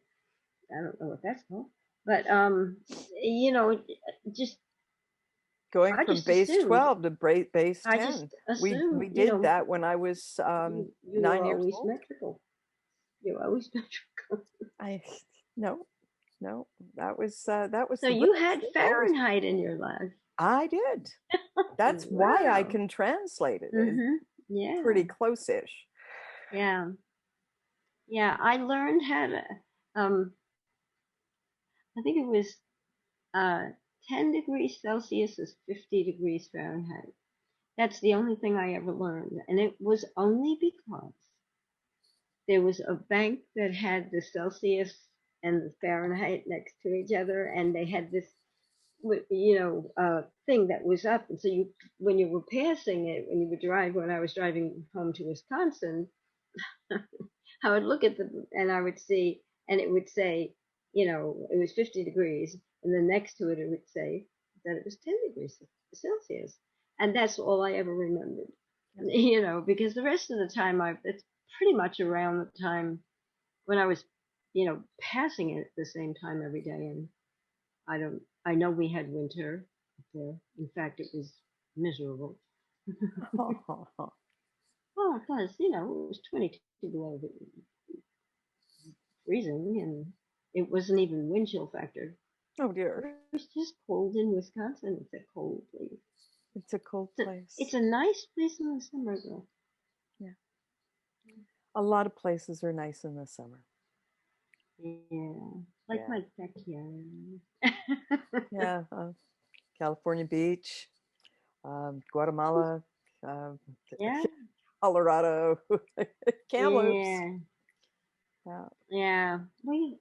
Speaker 2: I don't know what that's called, but you know, just
Speaker 1: going
Speaker 2: I
Speaker 1: from
Speaker 2: just
Speaker 1: base
Speaker 2: assumed.
Speaker 1: 12 to base
Speaker 2: I just
Speaker 1: 10.
Speaker 2: assumed,
Speaker 1: We did that when I was
Speaker 2: you were
Speaker 1: 9 years
Speaker 2: always
Speaker 1: old.
Speaker 2: metrical. You were always metrical.
Speaker 1: I no, no, that was
Speaker 2: So
Speaker 1: the
Speaker 2: you
Speaker 1: roots.
Speaker 2: had
Speaker 1: They've always been.
Speaker 2: Fahrenheit in your life.
Speaker 1: I did. That's why I
Speaker 2: Wow.
Speaker 1: can translate it. It's
Speaker 2: Mhm. Yeah.
Speaker 1: pretty close-ish.
Speaker 2: Yeah. Yeah. I learned how to. Um. I think it was 10 degrees Celsius is 50 degrees Fahrenheit. That's the only thing I ever learned, and it was only because there was a bank that had the Celsius and the Fahrenheit next to each other, and they had this thing that was up, and so you, when you were passing it, when I was driving home to Wisconsin, I would look at and I would see, and it would say, it was 50 degrees, and then next to it, it would say that it was 10 degrees Celsius, and that's all I ever remembered, because the rest of the time, it's pretty much around the time when I was, passing it at the same time every day, and I don't. I know we had winter there. In fact, it was miserable. Well, because it was 22 below the freezing, and it wasn't even wind chill factor.
Speaker 1: Oh
Speaker 2: It
Speaker 1: dear.
Speaker 2: was just cold in Wisconsin. It's a cold place.
Speaker 1: It's a cold
Speaker 2: It's
Speaker 1: place.
Speaker 2: a nice place in the summer, though.
Speaker 1: Yeah. A lot of places are nice in the summer.
Speaker 2: Yeah, like
Speaker 1: Yeah.
Speaker 2: my backyard.
Speaker 1: Yeah. California Beach, Guatemala, um,
Speaker 2: Yeah,
Speaker 1: Colorado, Kamloops.
Speaker 2: yeah,
Speaker 1: Yeah.
Speaker 2: yeah. We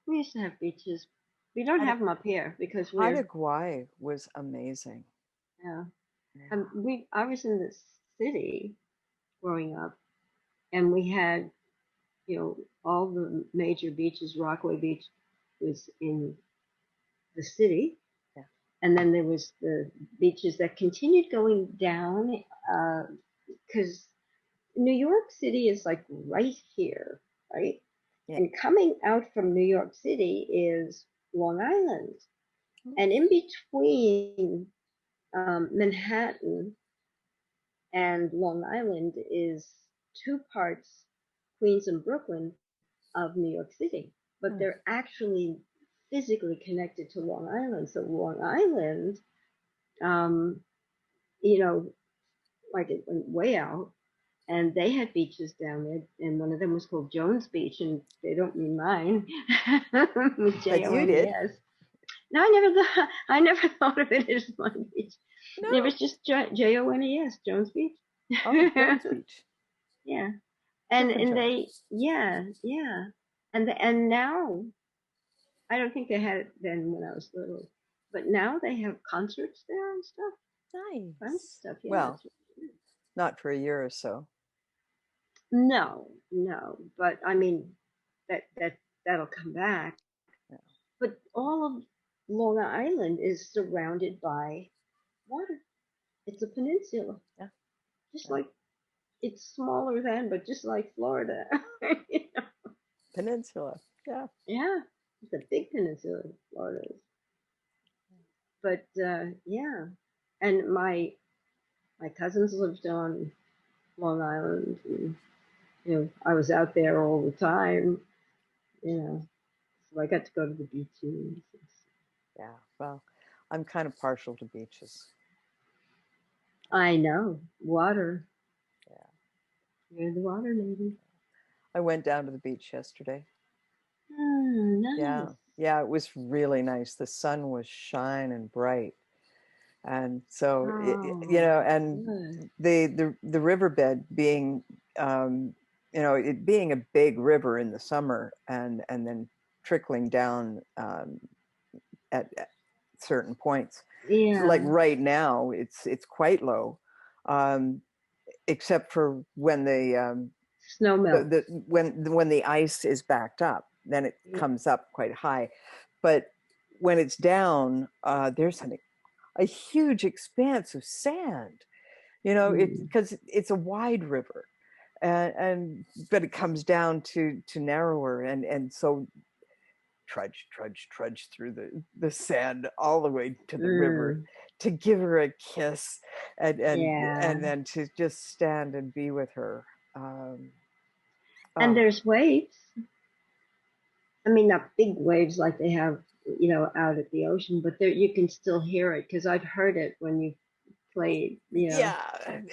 Speaker 2: used to have beaches. We don't
Speaker 1: Haida,
Speaker 2: have them up here because
Speaker 1: Haida
Speaker 2: we're
Speaker 1: Gwaii was amazing.
Speaker 2: yeah.
Speaker 1: Yeah.
Speaker 2: I was in the city growing up, and we had all the major beaches. Rockaway Beach was in the city,
Speaker 1: Yeah.
Speaker 2: and then there was the beaches that continued going down because New York City is like right here, right?
Speaker 1: Yeah.
Speaker 2: And coming out from New York City is Long Island,
Speaker 1: Oh,
Speaker 2: and in between Manhattan and Long Island is two parts, Queens and Brooklyn, of New York City, but
Speaker 1: hmm.
Speaker 2: they're actually physically connected to Long Island. So Long Island, um, you know, like it went way out, and they had beaches down there, and one of them was called Jones Beach, and they don't mean mine, with
Speaker 1: But you did.
Speaker 2: Jones. No, I never thought. I never thought of it as my beach. It
Speaker 1: No.
Speaker 2: was just Jones, Jones Beach.
Speaker 1: Oh, Jones Beach.
Speaker 2: Yeah,
Speaker 1: Different
Speaker 2: and they,
Speaker 1: Jones.
Speaker 2: yeah, and now I don't think they had it then when I was little, but now they have concerts there and stuff, fun
Speaker 1: Nice.
Speaker 2: stuff. Yeah,
Speaker 1: Well, not for a year or so.
Speaker 2: no, but I mean that'll come back.
Speaker 1: Yeah.
Speaker 2: But all of Long Island is surrounded by water. It's a peninsula,
Speaker 1: Yeah.
Speaker 2: just
Speaker 1: Yeah.
Speaker 2: like it's smaller than, but just like Florida.
Speaker 1: Peninsula. Yeah.
Speaker 2: Yeah, it's a big peninsula, Florida is. But yeah, and my cousins lived on Long Island, and I was out there all the time. You know, so I got to go to the beaches.
Speaker 1: Yeah. Well, I'm kind of partial to beaches.
Speaker 2: I know water.
Speaker 1: Yeah.
Speaker 2: You're the water lady.
Speaker 1: I went down to the beach yesterday.
Speaker 2: Nice.
Speaker 1: Yeah. Yeah, it was really nice. The sun was shining bright. And so,
Speaker 2: Oh,
Speaker 1: and
Speaker 2: good.
Speaker 1: the riverbed being, it being a big river in the summer and then trickling down at certain points. Like
Speaker 2: Yeah.
Speaker 1: right now, it's quite low, um, except for when
Speaker 2: Snow melts.
Speaker 1: when the ice is backed up, then it
Speaker 2: Yeah.
Speaker 1: comes up quite high. But when it's down, there's a huge expanse of sand.
Speaker 2: Mm.
Speaker 1: Because it's a wide river, and but it comes down to narrower, and so trudge through the sand all the way to the river
Speaker 2: Mm.
Speaker 1: to give her a kiss, and
Speaker 2: Yeah.
Speaker 1: then to just stand and be with her. Um,
Speaker 2: And
Speaker 1: oh
Speaker 2: there's waves. I mean, not big waves like they have, out at the ocean, but there you can still hear it because I've heard it when you played.
Speaker 1: yeah,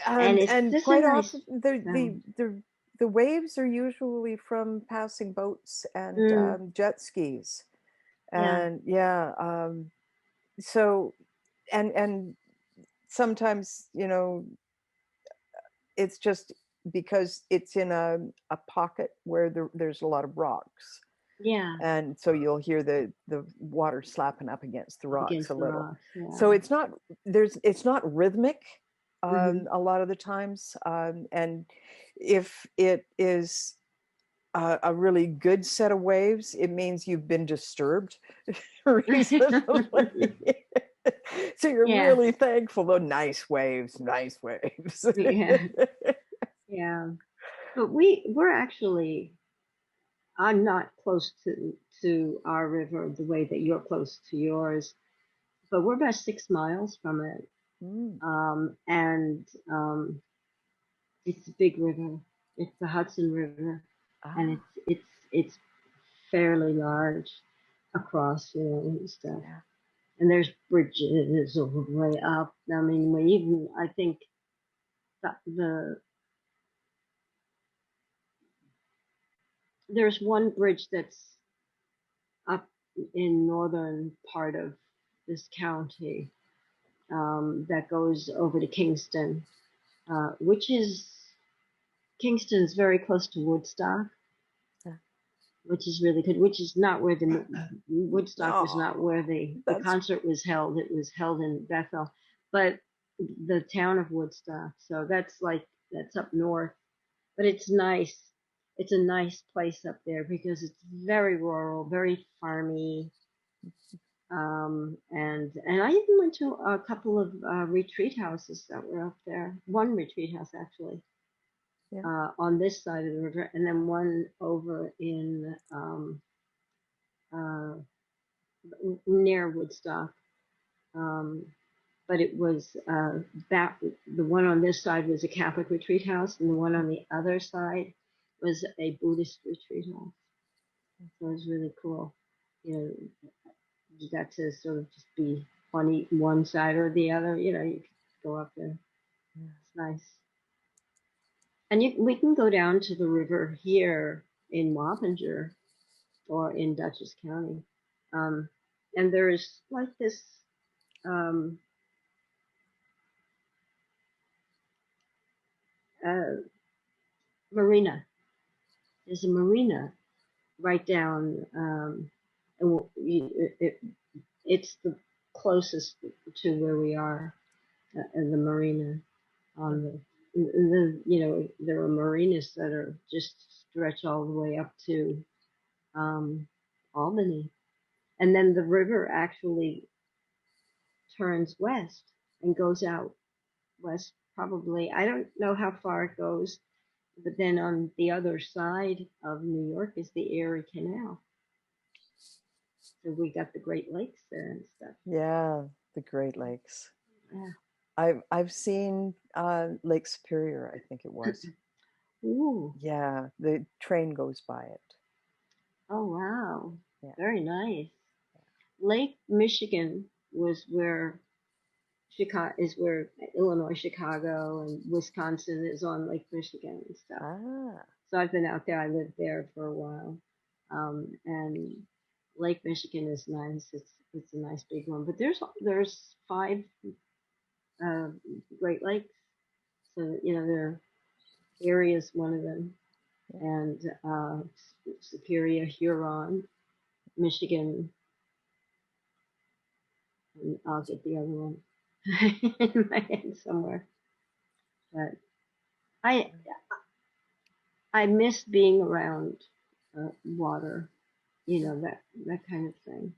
Speaker 2: And it's
Speaker 1: and
Speaker 2: just a
Speaker 1: quite
Speaker 2: nice
Speaker 1: often
Speaker 2: sound.
Speaker 1: the waves are usually from passing boats and
Speaker 2: Mm.
Speaker 1: jet skis,
Speaker 2: Yeah.
Speaker 1: and yeah, so and sometimes it's just because it's in a pocket where there's a lot of rocks,
Speaker 2: Yeah.
Speaker 1: and so you'll hear the water slapping up against the
Speaker 2: Up
Speaker 1: rocks a
Speaker 2: against the
Speaker 1: little.
Speaker 2: rocks. Yeah.
Speaker 1: So it's not rhythmic
Speaker 2: Hmm.
Speaker 1: a lot of the times, and if it is a really good set of waves, it means you've been disturbed recently. So you're
Speaker 2: Yeah.
Speaker 1: really thankful. Though nice waves, nice waves.
Speaker 2: Yeah. Yeah. But we're actually, I'm not close to our river the way that you're close to yours, but we're about 6 miles from it.
Speaker 1: Mm.
Speaker 2: And it's a big river. It's the Hudson River, and
Speaker 1: Ah,
Speaker 2: it's fairly large across, and stuff.
Speaker 1: yeah.
Speaker 2: And there's bridges all the way up. I mean, I think there's one bridge that's up in northern part of this county, that goes over to Kingston, which is Kingston's very close to Woodstock,
Speaker 1: Yeah.
Speaker 2: which is really good. Which is not where the Woodstock was not
Speaker 1: Oh,
Speaker 2: where the
Speaker 1: that's
Speaker 2: concert was held. It was held in Bethel, but the town of Woodstock. So that's up north, but it's nice. It's a nice place up there because it's very rural, very farmy. And I even went to a couple of retreat houses that were up there. One retreat house actually,
Speaker 1: yeah.
Speaker 2: on this side of the river, and then one over in uh, near Woodstock. Um, but it was that the one on this side was a Catholic retreat house, and the one on the other side was a Buddhist retreat house. So it was really cool. you know, you got to sort of just be on one side or the other. You know, you could go up there. It's nice. And we can go down to the river here in Wappinger or in Dutchess County. Um, and there's like this um, uh, marina. There's a marina right down, and it's the closest to where we are in the marina. On you know, there are marinas that are just stretch all the way up to um, Albany, and then the river actually turns west and goes out west. Probably, I don't know how far it goes, but then on the other side of New York is the Erie Canal. So we got the Great Lakes there and stuff.
Speaker 1: Yeah, the Great Lakes.
Speaker 2: Yeah.
Speaker 1: I've seen Lake Superior, I think it was.
Speaker 2: Ooh.
Speaker 1: Yeah, the train goes by it.
Speaker 2: Oh wow.
Speaker 1: Yeah.
Speaker 2: Very nice. Lake Michigan was where Chicago is, where Illinois, Chicago, and Wisconsin is on Lake Michigan and stuff.
Speaker 1: Ah.
Speaker 2: So I've been out there. I lived there for a while, and Lake Michigan is nice. It's a nice big one. But there's 5 uh, Great Lakes, so you know Erie is one of them,
Speaker 1: Yeah.
Speaker 2: and Superior, Huron, Michigan, and I'll get the other one in my head somewhere. But I I miss being around water, you know, that kind of thing.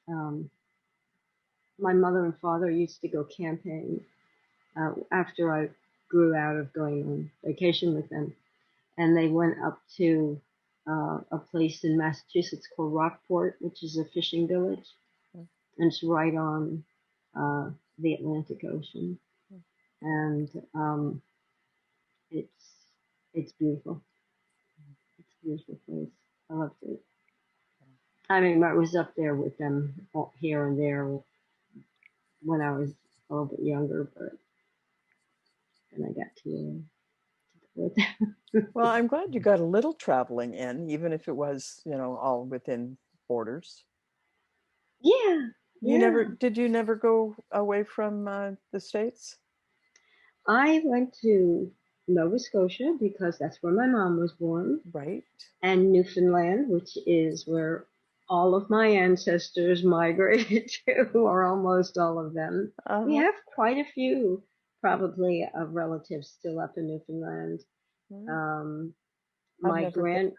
Speaker 2: Um, my mother and father used to go camping after I grew out of going on vacation with them, and they went up to a place in Massachusetts called Rockport, which is a fishing village, and it's right on the Atlantic Ocean, and it's it's beautiful. It's a beautiful place. I loved it. I mean, I was up there with them here and there when I was a little bit younger, but then I got too with them.
Speaker 1: Well, I'm glad you got a little traveling in, even if it was, all within borders.
Speaker 2: Yeah, yeah.
Speaker 1: Did you never go away from the States?
Speaker 2: I went to Nova Scotia because that's where my mom was born,
Speaker 1: Right.
Speaker 2: and Newfoundland, which is where all of my ancestors migrated to, or almost all of them. We
Speaker 1: Uh-huh.
Speaker 2: have quite a few, probably, of relatives still up in Newfoundland.
Speaker 1: Mm.
Speaker 2: Um,
Speaker 1: I've
Speaker 2: my
Speaker 1: never been.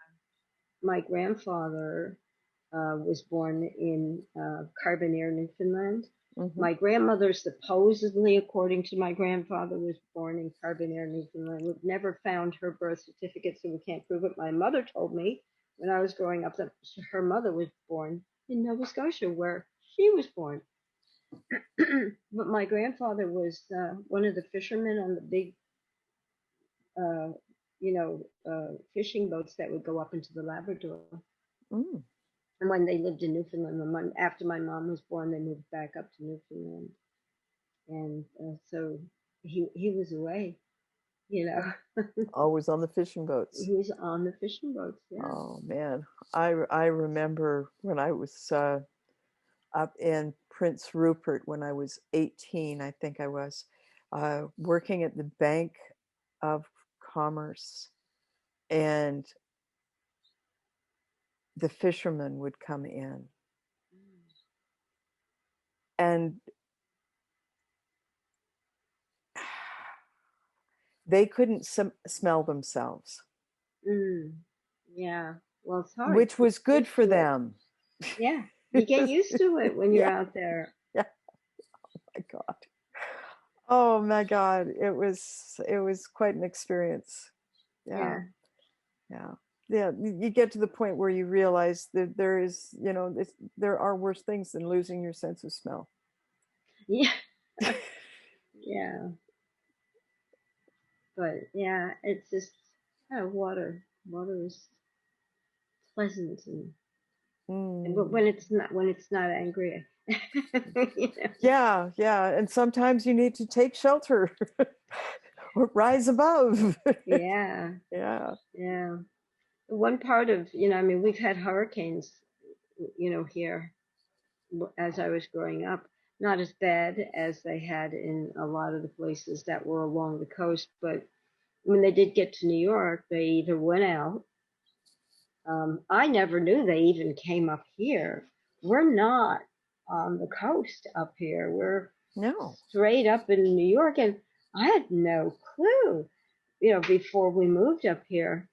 Speaker 2: my grandfather was born in Carbonear, Newfoundland.
Speaker 1: Hmm.
Speaker 2: My grandmother, supposedly, according to my grandfather, was born in Carbonear, Newfoundland. We've never found her birth certificate, so we can't prove it. My mother told me when I was growing up that her mother was born in Nova Scotia, where she was born. But my grandfather was one of the fishermen on the big, uh, fishing boats that would go up into the Labrador.
Speaker 1: Mm.
Speaker 2: And when they lived in Newfoundland, after my mom was born, they moved back up to Newfoundland, and so he was away, you know.
Speaker 1: Always on the fishing boats.
Speaker 2: He was on the fishing boats, yeah.
Speaker 1: Oh man, I remember when I was up in Prince Rupert when I was 18, I think I was, working at the Bank of Commerce, and the fishermen would come in, and they couldn't smell themselves,
Speaker 2: Mm, yeah. Well, it's hard.
Speaker 1: which
Speaker 2: You
Speaker 1: was
Speaker 2: get
Speaker 1: good
Speaker 2: used
Speaker 1: for
Speaker 2: to it.
Speaker 1: them.
Speaker 2: Yeah, you get used to it when you're
Speaker 1: Yeah,
Speaker 2: out there.
Speaker 1: yeah. My God. Oh my God. It was quite an experience. Yeah.
Speaker 2: Yeah,
Speaker 1: Yeah. Yeah. You get to the point where you realize that there are worse things than losing your sense of smell.
Speaker 2: yeah, yeah. But yeah, it's just water. Water is pleasant and
Speaker 1: Mm.
Speaker 2: when it's not angry. You know?
Speaker 1: Yeah, yeah. And sometimes you need to take shelter or rise above.
Speaker 2: Yeah,
Speaker 1: Yeah.
Speaker 2: yeah. One part of, I mean, we've had hurricanes, here as I was growing up. Not as bad as they had in a lot of the places that were along the coast, but when they did get to New York, they either went out. I never knew they even came up here. We're not on the coast up here. We're
Speaker 1: No.
Speaker 2: straight up in New York, and I had no clue, before we moved up here,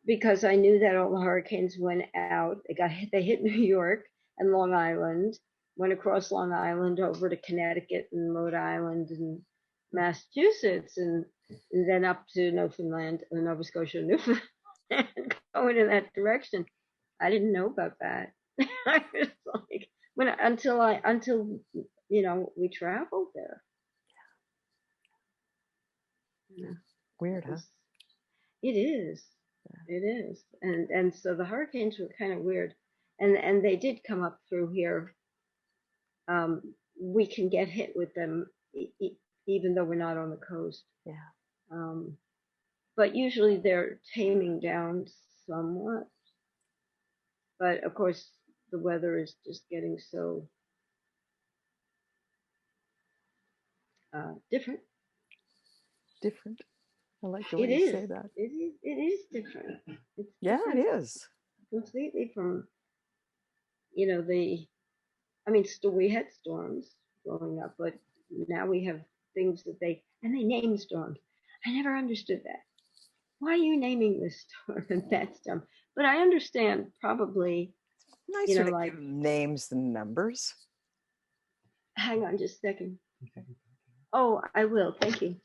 Speaker 2: because I knew that all the hurricanes went out. They hit New York and Long Island, went across Long Island over to Connecticut and Rhode Island and Massachusetts, and then up to Newfoundland, Nova Scotia, Newfoundland, going in that direction. I didn't know about that. I was like, until we traveled there. Yeah,
Speaker 1: Weird, huh?
Speaker 2: it is. It is. And so the hurricanes were kind of weird, and they did come up through here. We can get hit with them even though we're not on the coast.
Speaker 1: Yeah.
Speaker 2: Um, but usually they're taming down somewhat. But of course, the weather is just getting so different.
Speaker 1: Different. I like the way
Speaker 2: It
Speaker 1: you
Speaker 2: is.
Speaker 1: say that.
Speaker 2: It is different. It's
Speaker 1: Yeah, it
Speaker 2: different
Speaker 1: is.
Speaker 2: completely from the. I mean, we had storms growing up, but now we have things they name storms. I never understood that. Why are you naming this storm and that storm? But I understand probably,
Speaker 1: Nicer to
Speaker 2: like,
Speaker 1: give names than numbers.
Speaker 2: hang on just a second. Oh, I will. Thank you.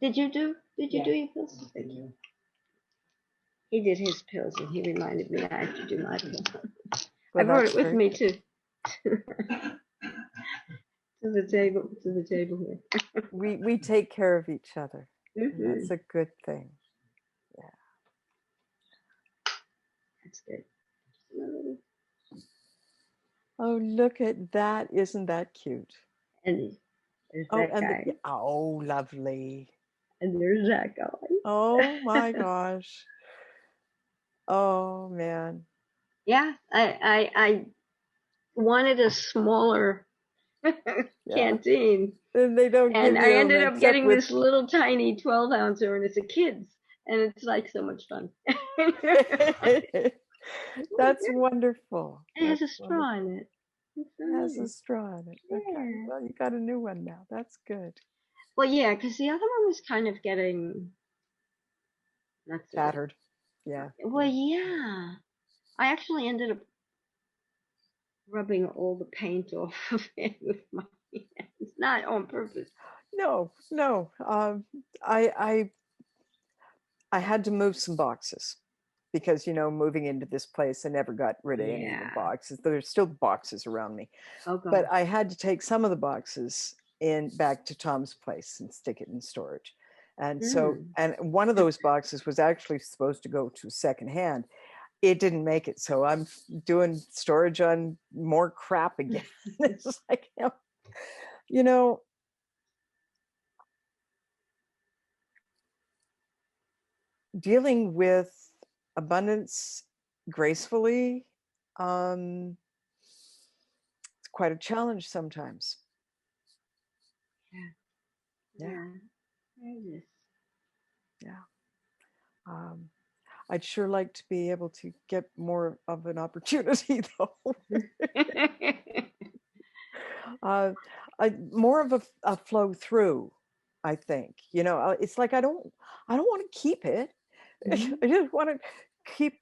Speaker 2: Did you do your pills? Thank you. He did his pills and he reminded me I have to do my pills.
Speaker 1: Well,
Speaker 2: I brought
Speaker 1: that's
Speaker 2: it with
Speaker 1: great.
Speaker 2: me too. To the table here.
Speaker 1: We take care of each other. And that's
Speaker 2: Mm-hmm.
Speaker 1: a good thing. Yeah.
Speaker 2: That's good.
Speaker 1: Oh, look at that. Isn't that cute?
Speaker 2: And there's
Speaker 1: Oh,
Speaker 2: that
Speaker 1: and
Speaker 2: guy.
Speaker 1: oh, lovely.
Speaker 2: And there's that
Speaker 1: Oh my
Speaker 2: guy.
Speaker 1: gosh. Oh man.
Speaker 2: Yeah, I wanted a smaller
Speaker 1: Yeah.
Speaker 2: canteen,
Speaker 1: And they don't
Speaker 2: and
Speaker 1: give
Speaker 2: I
Speaker 1: you them
Speaker 2: ended up
Speaker 1: except
Speaker 2: getting
Speaker 1: with
Speaker 2: this little tiny 12-ouncer, and it's a kid's, and it's like so much fun.
Speaker 1: That's wonderful.
Speaker 2: It has
Speaker 1: That's
Speaker 2: a straw
Speaker 1: wonderful.
Speaker 2: in it. It's so
Speaker 1: It has a
Speaker 2: nice.
Speaker 1: straw in it. Okay.
Speaker 2: Yeah.
Speaker 1: Well, you got a new one now. That's good.
Speaker 2: Well, yeah, because the other one was kind of getting not so good.
Speaker 1: Tattered. Yeah.
Speaker 2: Well, yeah. I actually ended up rubbing all the paint off of it with my hands, not on purpose.
Speaker 1: No, no. I had to move some boxes because moving into this place, I never got rid of any of the
Speaker 2: Yeah.
Speaker 1: boxes. There's still boxes around me,
Speaker 2: Oh
Speaker 1: but
Speaker 2: gosh.
Speaker 1: I had to take some of the boxes in back to Tom's place and stick it in storage. And so,
Speaker 2: Mm.
Speaker 1: and one of those boxes was actually supposed to go to secondhand. It didn't make it, so I'm doing storage on more crap again. It's like, you know, dealing with abundance gracefully, um, it's quite a challenge sometimes.
Speaker 2: Yeah.
Speaker 1: Yeah,
Speaker 2: Yeah.
Speaker 1: yeah. Um, I'd sure like to be able to get more of an opportunity, though. uh, more of a flow through, I think. It's like I don't want to keep it.
Speaker 2: Mhm.
Speaker 1: I just want to keep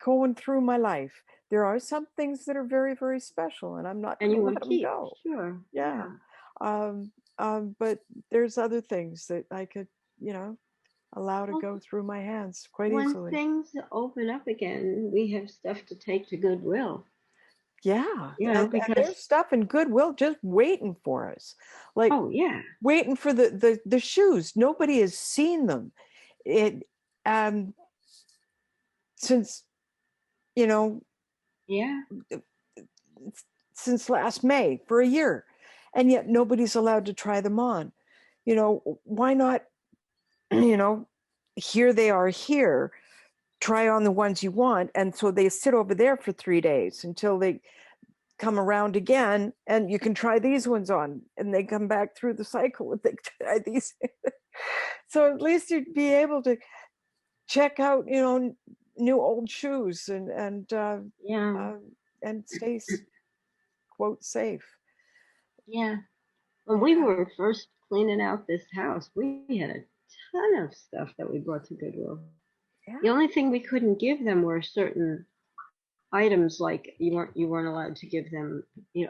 Speaker 1: going through my life. There are some things that are very, very special, and I'm not
Speaker 2: And
Speaker 1: going
Speaker 2: you
Speaker 1: to
Speaker 2: want
Speaker 1: let
Speaker 2: to
Speaker 1: them
Speaker 2: keep,
Speaker 1: go.
Speaker 2: sure.
Speaker 1: Yeah.
Speaker 2: Yeah.
Speaker 1: But there's other things that I could, allow to
Speaker 2: Well,
Speaker 1: go through my hands quite
Speaker 2: when
Speaker 1: easily.
Speaker 2: things open up again, we have stuff to take to Goodwill.
Speaker 1: Yeah. And
Speaker 2: Because
Speaker 1: there's stuff in Goodwill just waiting for us. Like
Speaker 2: oh yeah.
Speaker 1: waiting for the shoes. Nobody has seen them. It since you know,
Speaker 2: Yeah.
Speaker 1: since last May for a year, and yet nobody's allowed to try them on. You know, why not, you know, here they are here, try on the ones you want. And so they sit over there for 3 days until they come around again, and you can try these ones on, and they come back through the cycle and they try these. So at least you'd be able to check out, you know, new old shoes
Speaker 2: Yeah.
Speaker 1: and stay quote safe.
Speaker 2: Yeah. When we were first cleaning out this house, we had a ton of stuff that we brought to Goodwill.
Speaker 1: Yeah,
Speaker 2: The only thing we couldn't give them were certain items, like you weren't allowed to give them,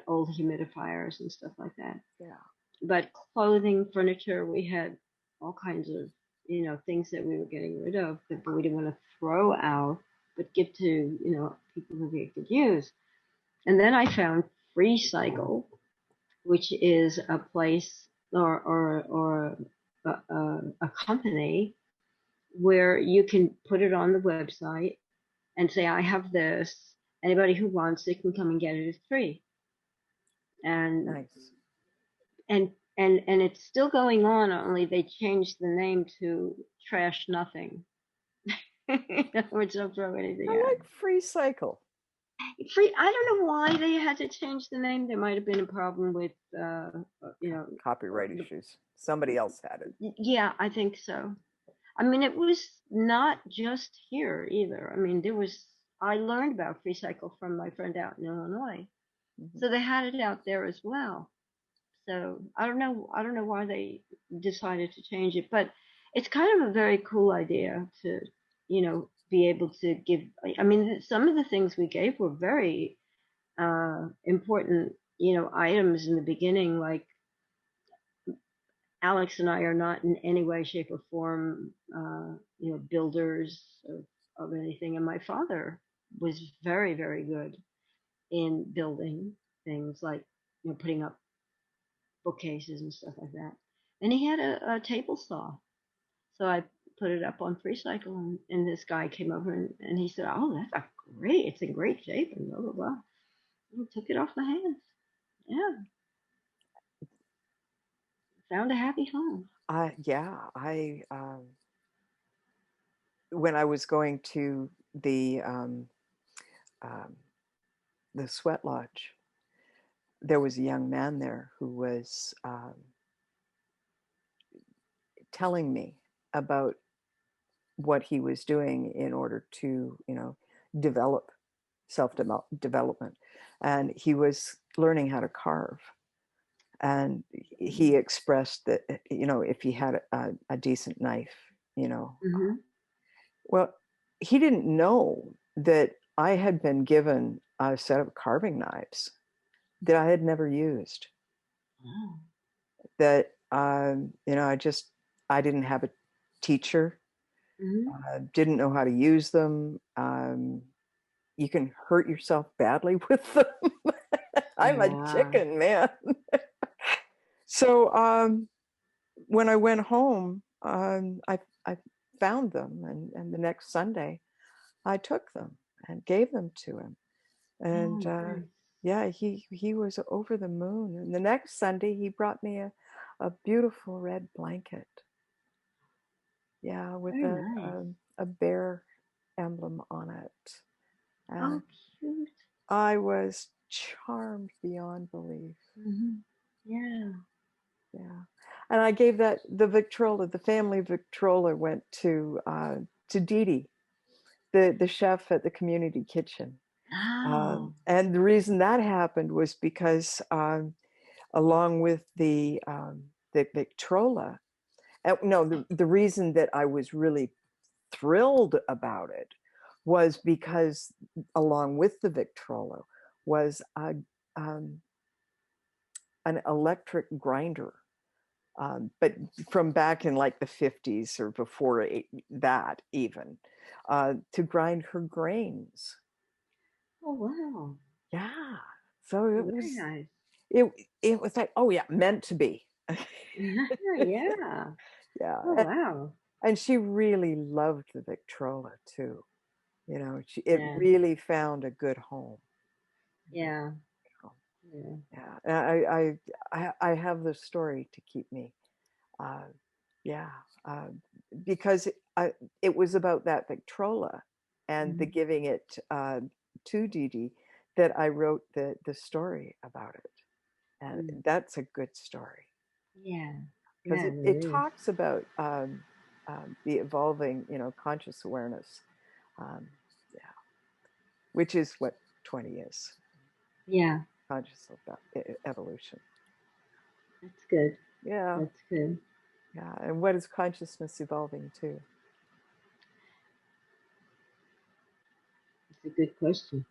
Speaker 2: old humidifiers and stuff like that.
Speaker 1: yeah,
Speaker 2: But clothing, furniture, we had all kinds of, things that we were getting rid of that we didn't want to throw out, but give to, people who they could use. And then I found Free Cycle, which is a place or a company where you can put it on the website and say, I have this. Anybody who wants it can come and get it. It's free. And
Speaker 1: nice.
Speaker 2: and it's still going on, only they changed the name to Trash Nothing. Which don't throw anything
Speaker 1: I
Speaker 2: out.
Speaker 1: like Free Cycle.
Speaker 2: Free. I don't know why they had to change the name. There might have been a problem with,
Speaker 1: Copyright issues. Somebody else had it.
Speaker 2: Yeah, I think so. I mean, it was not just here either. I mean, I learned about Free Cycle from my friend out in Illinois.
Speaker 1: Mm-hmm.
Speaker 2: So they had it out there as well. So I don't know why they decided to change it, but it's kind of a very cool idea to, be able to give. I mean, some of the things we gave were very important, items in the beginning. Like, Alex and I are not in any way, shape, or form, builders of anything. And my father was very, very good in building things like, putting up bookcases and stuff like that. And he had a table saw. So I put it up on Free Cycle, and this guy came over and he said, "Oh, that's great. It's in great shape," and blah, blah, blah. And he took it off my hands. Yeah. Found a happy home.
Speaker 1: I when I was going to um, the sweat lodge, there was a young man there who was telling me about what he was doing in order to, you know, develop self-development. And he was learning how to carve. And he expressed that, you know, if he had a decent knife, you know,
Speaker 2: Mm-hmm.
Speaker 1: well, he didn't know that I had been given a set of carving knives that I had never used.
Speaker 2: Oh.
Speaker 1: That, you know, I didn't have a teacher,
Speaker 2: Mm-hmm.
Speaker 1: didn't know how to use them. You can hurt yourself badly with them. I'm a
Speaker 2: Yeah.
Speaker 1: chicken, man. So when I went home, I found them, and the next Sunday, I took them and gave them to him.
Speaker 2: Oh,
Speaker 1: And
Speaker 2: nice.
Speaker 1: yeah, he was over the moon. And the next Sunday, he brought me a beautiful red blanket. Yeah, with
Speaker 2: Very nice.
Speaker 1: a bear emblem on it.
Speaker 2: Oh,
Speaker 1: And
Speaker 2: cute.
Speaker 1: I was charmed beyond belief.
Speaker 2: Mm-hmm. Yeah.
Speaker 1: Yeah. And I gave that the Victrola, the family Victrola went to Dee Dee, the chef at the community kitchen.
Speaker 2: Oh.
Speaker 1: And the reason that happened was because along with the Victrola, no, the reason that I was really thrilled about it was because along with the Victrola was um, an electric grinder, but from back in like the 50s or before that even, to grind her grains.
Speaker 2: Oh, wow.
Speaker 1: Yeah. So
Speaker 2: Very nice.
Speaker 1: it it was like, oh yeah, meant to be.
Speaker 2: Yeah.
Speaker 1: Yeah.
Speaker 2: Oh, wow.
Speaker 1: And she really loved the Victrola too. You know, it
Speaker 2: Yeah.
Speaker 1: really found a good home.
Speaker 2: Yeah.
Speaker 1: You
Speaker 2: Yeah.
Speaker 1: know? Yeah, I have the story to keep me. Uh, yeah, because it was about that Victrola and the
Speaker 2: Mhm.
Speaker 1: giving it to Dee Dee that I wrote the story about it, and
Speaker 2: Mm.
Speaker 1: that's a good story
Speaker 2: Yeah.
Speaker 1: because
Speaker 2: Yeah,
Speaker 1: it
Speaker 2: it is.
Speaker 1: talks about the evolving, you know, conscious awareness, um, yeah, which is what 20 is,
Speaker 2: Yeah.
Speaker 1: conscious about evolution.
Speaker 2: That's good.
Speaker 1: Yeah,
Speaker 2: That's good.
Speaker 1: yeah, and what is consciousness evolving to?
Speaker 2: It's a good question.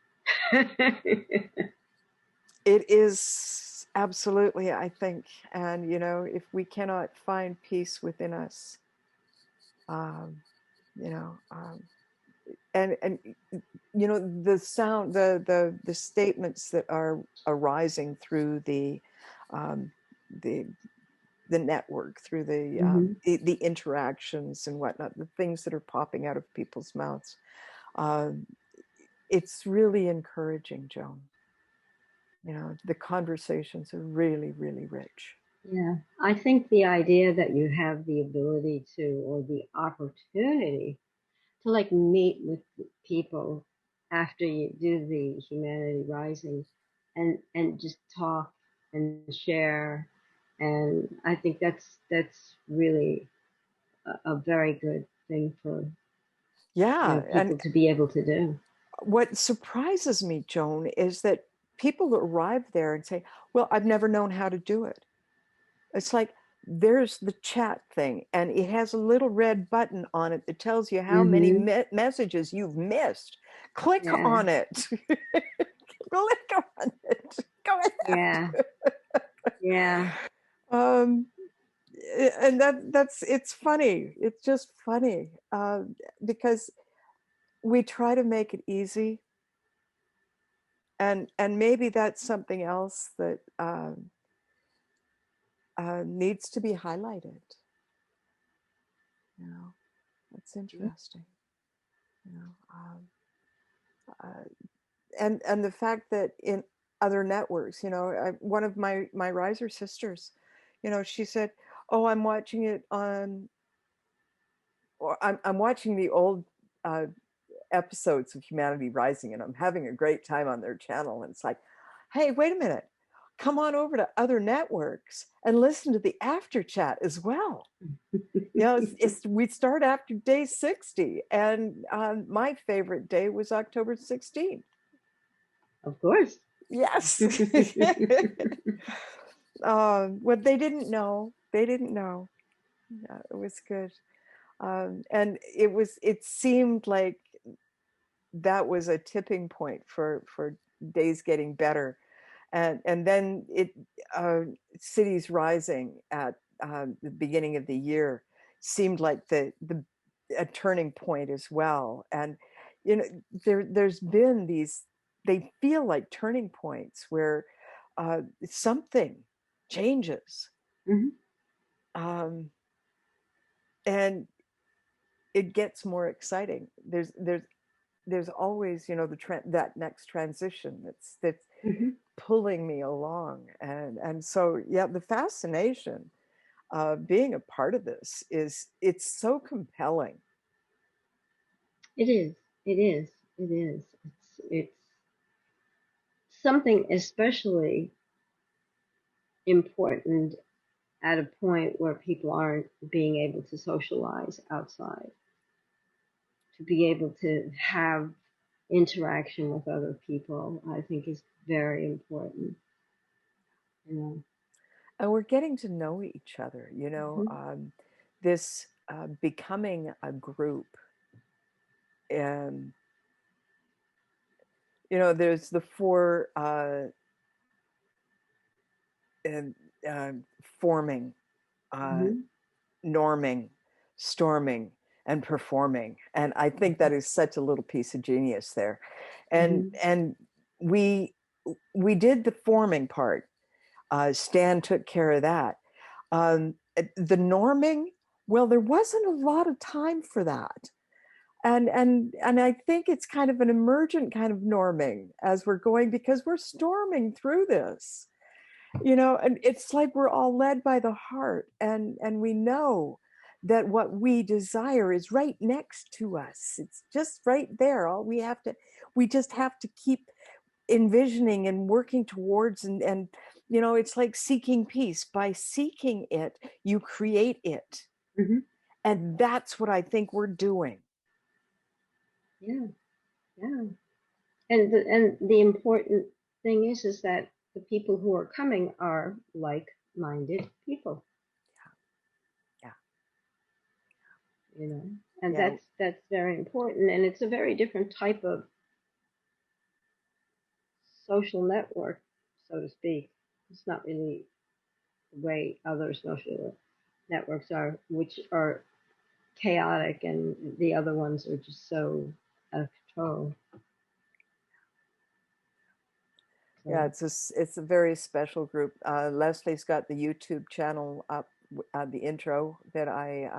Speaker 1: It is absolutely, I think, and you know, if we cannot find peace within us, um, you know, and you know, the sound, the statements that are arising through um, the the network, through
Speaker 2: Hmm.
Speaker 1: the interactions and whatnot, the things that are popping out of people's mouths, uh, it's really encouraging, Joan. You know, the conversations are really, really rich.
Speaker 2: Yeah. I think the idea that you have the ability to, or the opportunity to, like, meet with people after you do the Humanity Rising, and just talk and share, and I think that's really a very good thing for,
Speaker 1: Yeah, and
Speaker 2: people to be able to do.
Speaker 1: what surprises me, Joan, is that people arrive there and say, well, I've never known how to do it. It's like there's the chat thing, and it has a little red button on it that tells you how many
Speaker 2: Hmm.
Speaker 1: messages you've missed. Click
Speaker 2: Yeah.
Speaker 1: on it. Click on it. Go
Speaker 2: Yeah.
Speaker 1: ahead.
Speaker 2: Yeah.
Speaker 1: um, and that's it's funny. It's just funny because we try to make it easy, and maybe that's something else that needs to be highlighted. You know, that's interesting. You know, uh, and the fact that in other networks, you know, one of my riser sisters, you know, she said, "Oh, I'm watching it on, or I'm watching the old uh, episodes of Humanity Rising, and I'm having a great time on their channel." And it's like, hey, wait a minute, come on over to other networks and listen to the after chat as well. You know, we start after day 60, and my favorite day was October 16th.
Speaker 2: Of course.
Speaker 1: Yes. What they didn't know. Yeah, it was good. And it seemed like that was a tipping point for days getting better. And then cities rising at the beginning of the year seemed like the a turning point as well. And you know, there's been these, they feel like turning points where something changes,
Speaker 2: Hmm.
Speaker 1: um, and it gets more exciting. There's always, you know, that next transition that's
Speaker 2: Hmm.
Speaker 1: pulling me along, and so yeah, the fascination of being a part of this is, it's so compelling.
Speaker 2: It is. It is. It is. It's something especially important at a point where people aren't being able to socialize outside, to be able to have interaction with other people, I think is very important. You know.
Speaker 1: And we're getting to know each other, you know,
Speaker 2: Hmm.
Speaker 1: this becoming a group. And you know, there's the four and forming, uh,
Speaker 2: Hmm.
Speaker 1: norming, storming, and performing. And I think that is such a little piece of genius there. And
Speaker 2: Hmm.
Speaker 1: and we we did the forming part. Stan took care of that. The norming, well, there wasn't a lot of time for that. And I think it's kind of an emergent kind of norming as we're going, because we're storming through this, and it's like we're all led by the heart, and we know that what we desire is right next to us. It's just right there. We just have to keep envisioning and working towards, and it's like seeking peace. By seeking it, you create it.
Speaker 2: Mm-hmm.
Speaker 1: And that's what I think we're doing.
Speaker 2: Yeah, yeah. And the important thing is that the people who are coming are like-minded people,
Speaker 1: Yeah.
Speaker 2: and
Speaker 1: Yeah.
Speaker 2: that's very important, and it's a very different type of social network, so to speak. It's not really the way other social networks are, which are chaotic, and the other ones are just so out of control.
Speaker 1: Yeah,
Speaker 2: So,
Speaker 1: it's a very special group. Leslie's got the YouTube channel up, the intro that I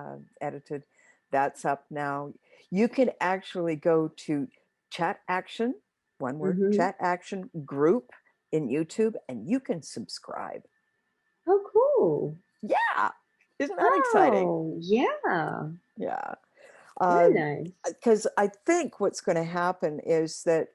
Speaker 1: edited. That's up now. You can actually go to Chat Action, one word,
Speaker 2: mm-hmm.
Speaker 1: Chat Action group in YouTube, and you can subscribe.
Speaker 2: Oh, cool.
Speaker 1: Yeah, isn't that exciting?
Speaker 2: Oh, yeah.
Speaker 1: Yeah.
Speaker 2: Very nice.
Speaker 1: Because I think what's going to happen is that,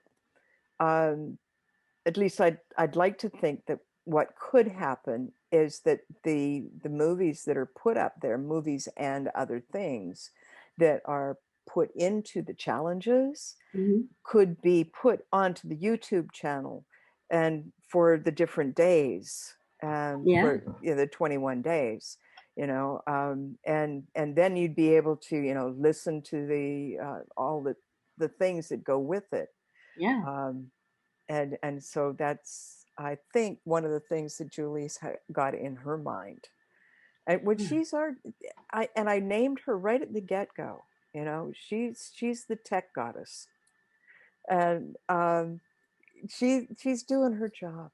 Speaker 1: at least I'd like to think that what could happen is that the movies that are put up there, movies and other things that are put into the challenges,
Speaker 2: Mm-hmm.
Speaker 1: could be put onto the YouTube channel, and for the different days,
Speaker 2: Yeah.
Speaker 1: for the 21 days, and then you'd be able to listen to the all the things that go with it.
Speaker 2: Yeah.
Speaker 1: And so that's, I think, one of the things that Julie's got in her mind. And when I named her right at the get-go. She's the tech goddess, and she's doing her job,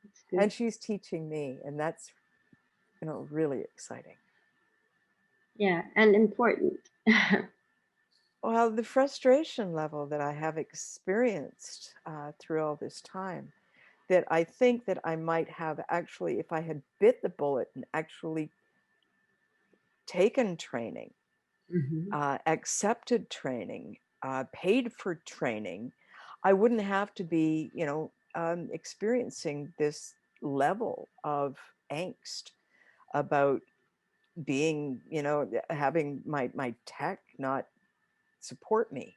Speaker 2: That's good.
Speaker 1: and she's teaching me, and that's really exciting.
Speaker 2: Yeah, and important.
Speaker 1: Well, the frustration level that I have experienced through all this time, that I think that I might have actually, if I had bit the bullet and actually taken training,
Speaker 2: Mm-hmm.
Speaker 1: accepted training, paid for training, I wouldn't have to be, experiencing this level of angst about being, having my tech not support me.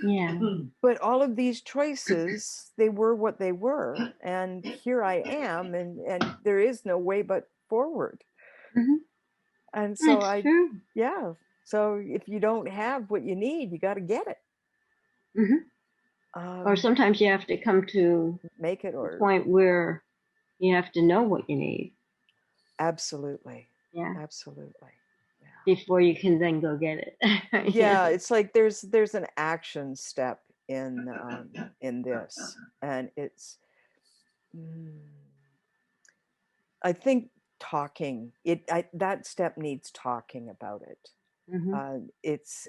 Speaker 2: Yeah.
Speaker 1: But all of these choices, they were what they were, and here I am, and there is no way but forward.
Speaker 2: Mm-hmm.
Speaker 1: And so
Speaker 2: That's true.
Speaker 1: yeah. So if you don't have what you need, you got to get it.
Speaker 2: Mm-hmm. Or sometimes you have to come to
Speaker 1: Make it,
Speaker 2: the
Speaker 1: or
Speaker 2: point where you have to know what you need.
Speaker 1: absolutely,
Speaker 2: Yeah.
Speaker 1: absolutely.
Speaker 2: Before you can then go get it.
Speaker 1: Yeah, it's like there's an action step in this, and it's I think that step needs talking about it.
Speaker 2: Mm-hmm.
Speaker 1: It's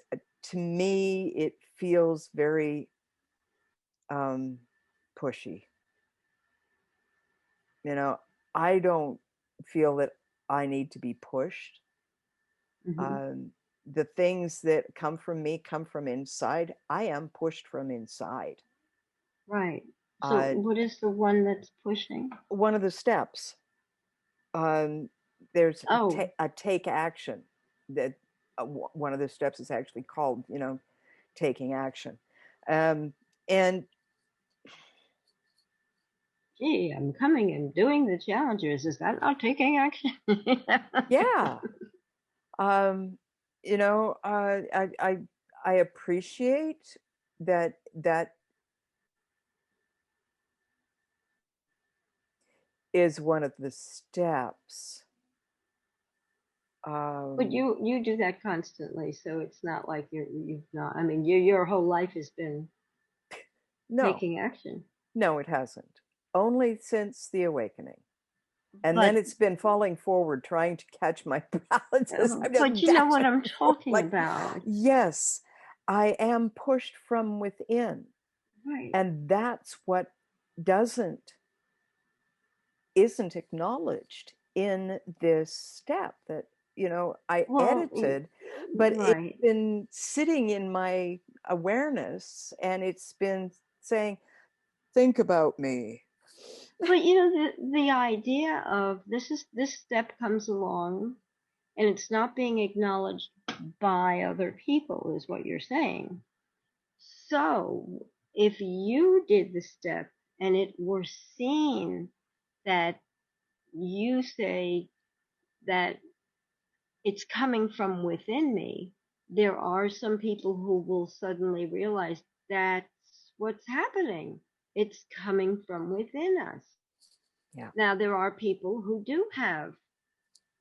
Speaker 1: to me, it feels very pushy. I don't feel that I need to be pushed.
Speaker 2: Mm-hmm.
Speaker 1: The things that come from me come from inside. I am pushed from inside.
Speaker 2: Right. So what is the one that's pushing?
Speaker 1: One of the steps, there's
Speaker 2: Oh,
Speaker 1: a take action. That one of the steps is actually called, taking action. And
Speaker 2: gee, I'm coming and doing the challenges. Is that not taking action?
Speaker 1: yeah, um, I appreciate that is one of the steps.
Speaker 2: But you do that constantly, so it's not like you've not. I mean, your whole life has been
Speaker 1: No,
Speaker 2: taking action.
Speaker 1: no, it hasn't. Only since the awakening. And then
Speaker 2: But
Speaker 1: it's been falling forward, trying to catch my balance. I'm
Speaker 2: but
Speaker 1: just
Speaker 2: you know what
Speaker 1: dashing
Speaker 2: I'm
Speaker 1: forward,
Speaker 2: talking
Speaker 1: like,
Speaker 2: about.
Speaker 1: yes. I am pushed from within.
Speaker 2: Right.
Speaker 1: And that's what doesn't isn't acknowledged in this step that, I
Speaker 2: Well,
Speaker 1: edited, but it's
Speaker 2: right.
Speaker 1: been sitting in my awareness and it's been saying, think about me.
Speaker 2: But you know, the idea of this step comes along and it's not being acknowledged by other people is what you're saying. So if you did the step and it were seen that you say that it's coming from within me, there are some people who will suddenly realize that's what's happening. It's coming from within us.
Speaker 1: Yeah.
Speaker 2: Now, there are people who do have,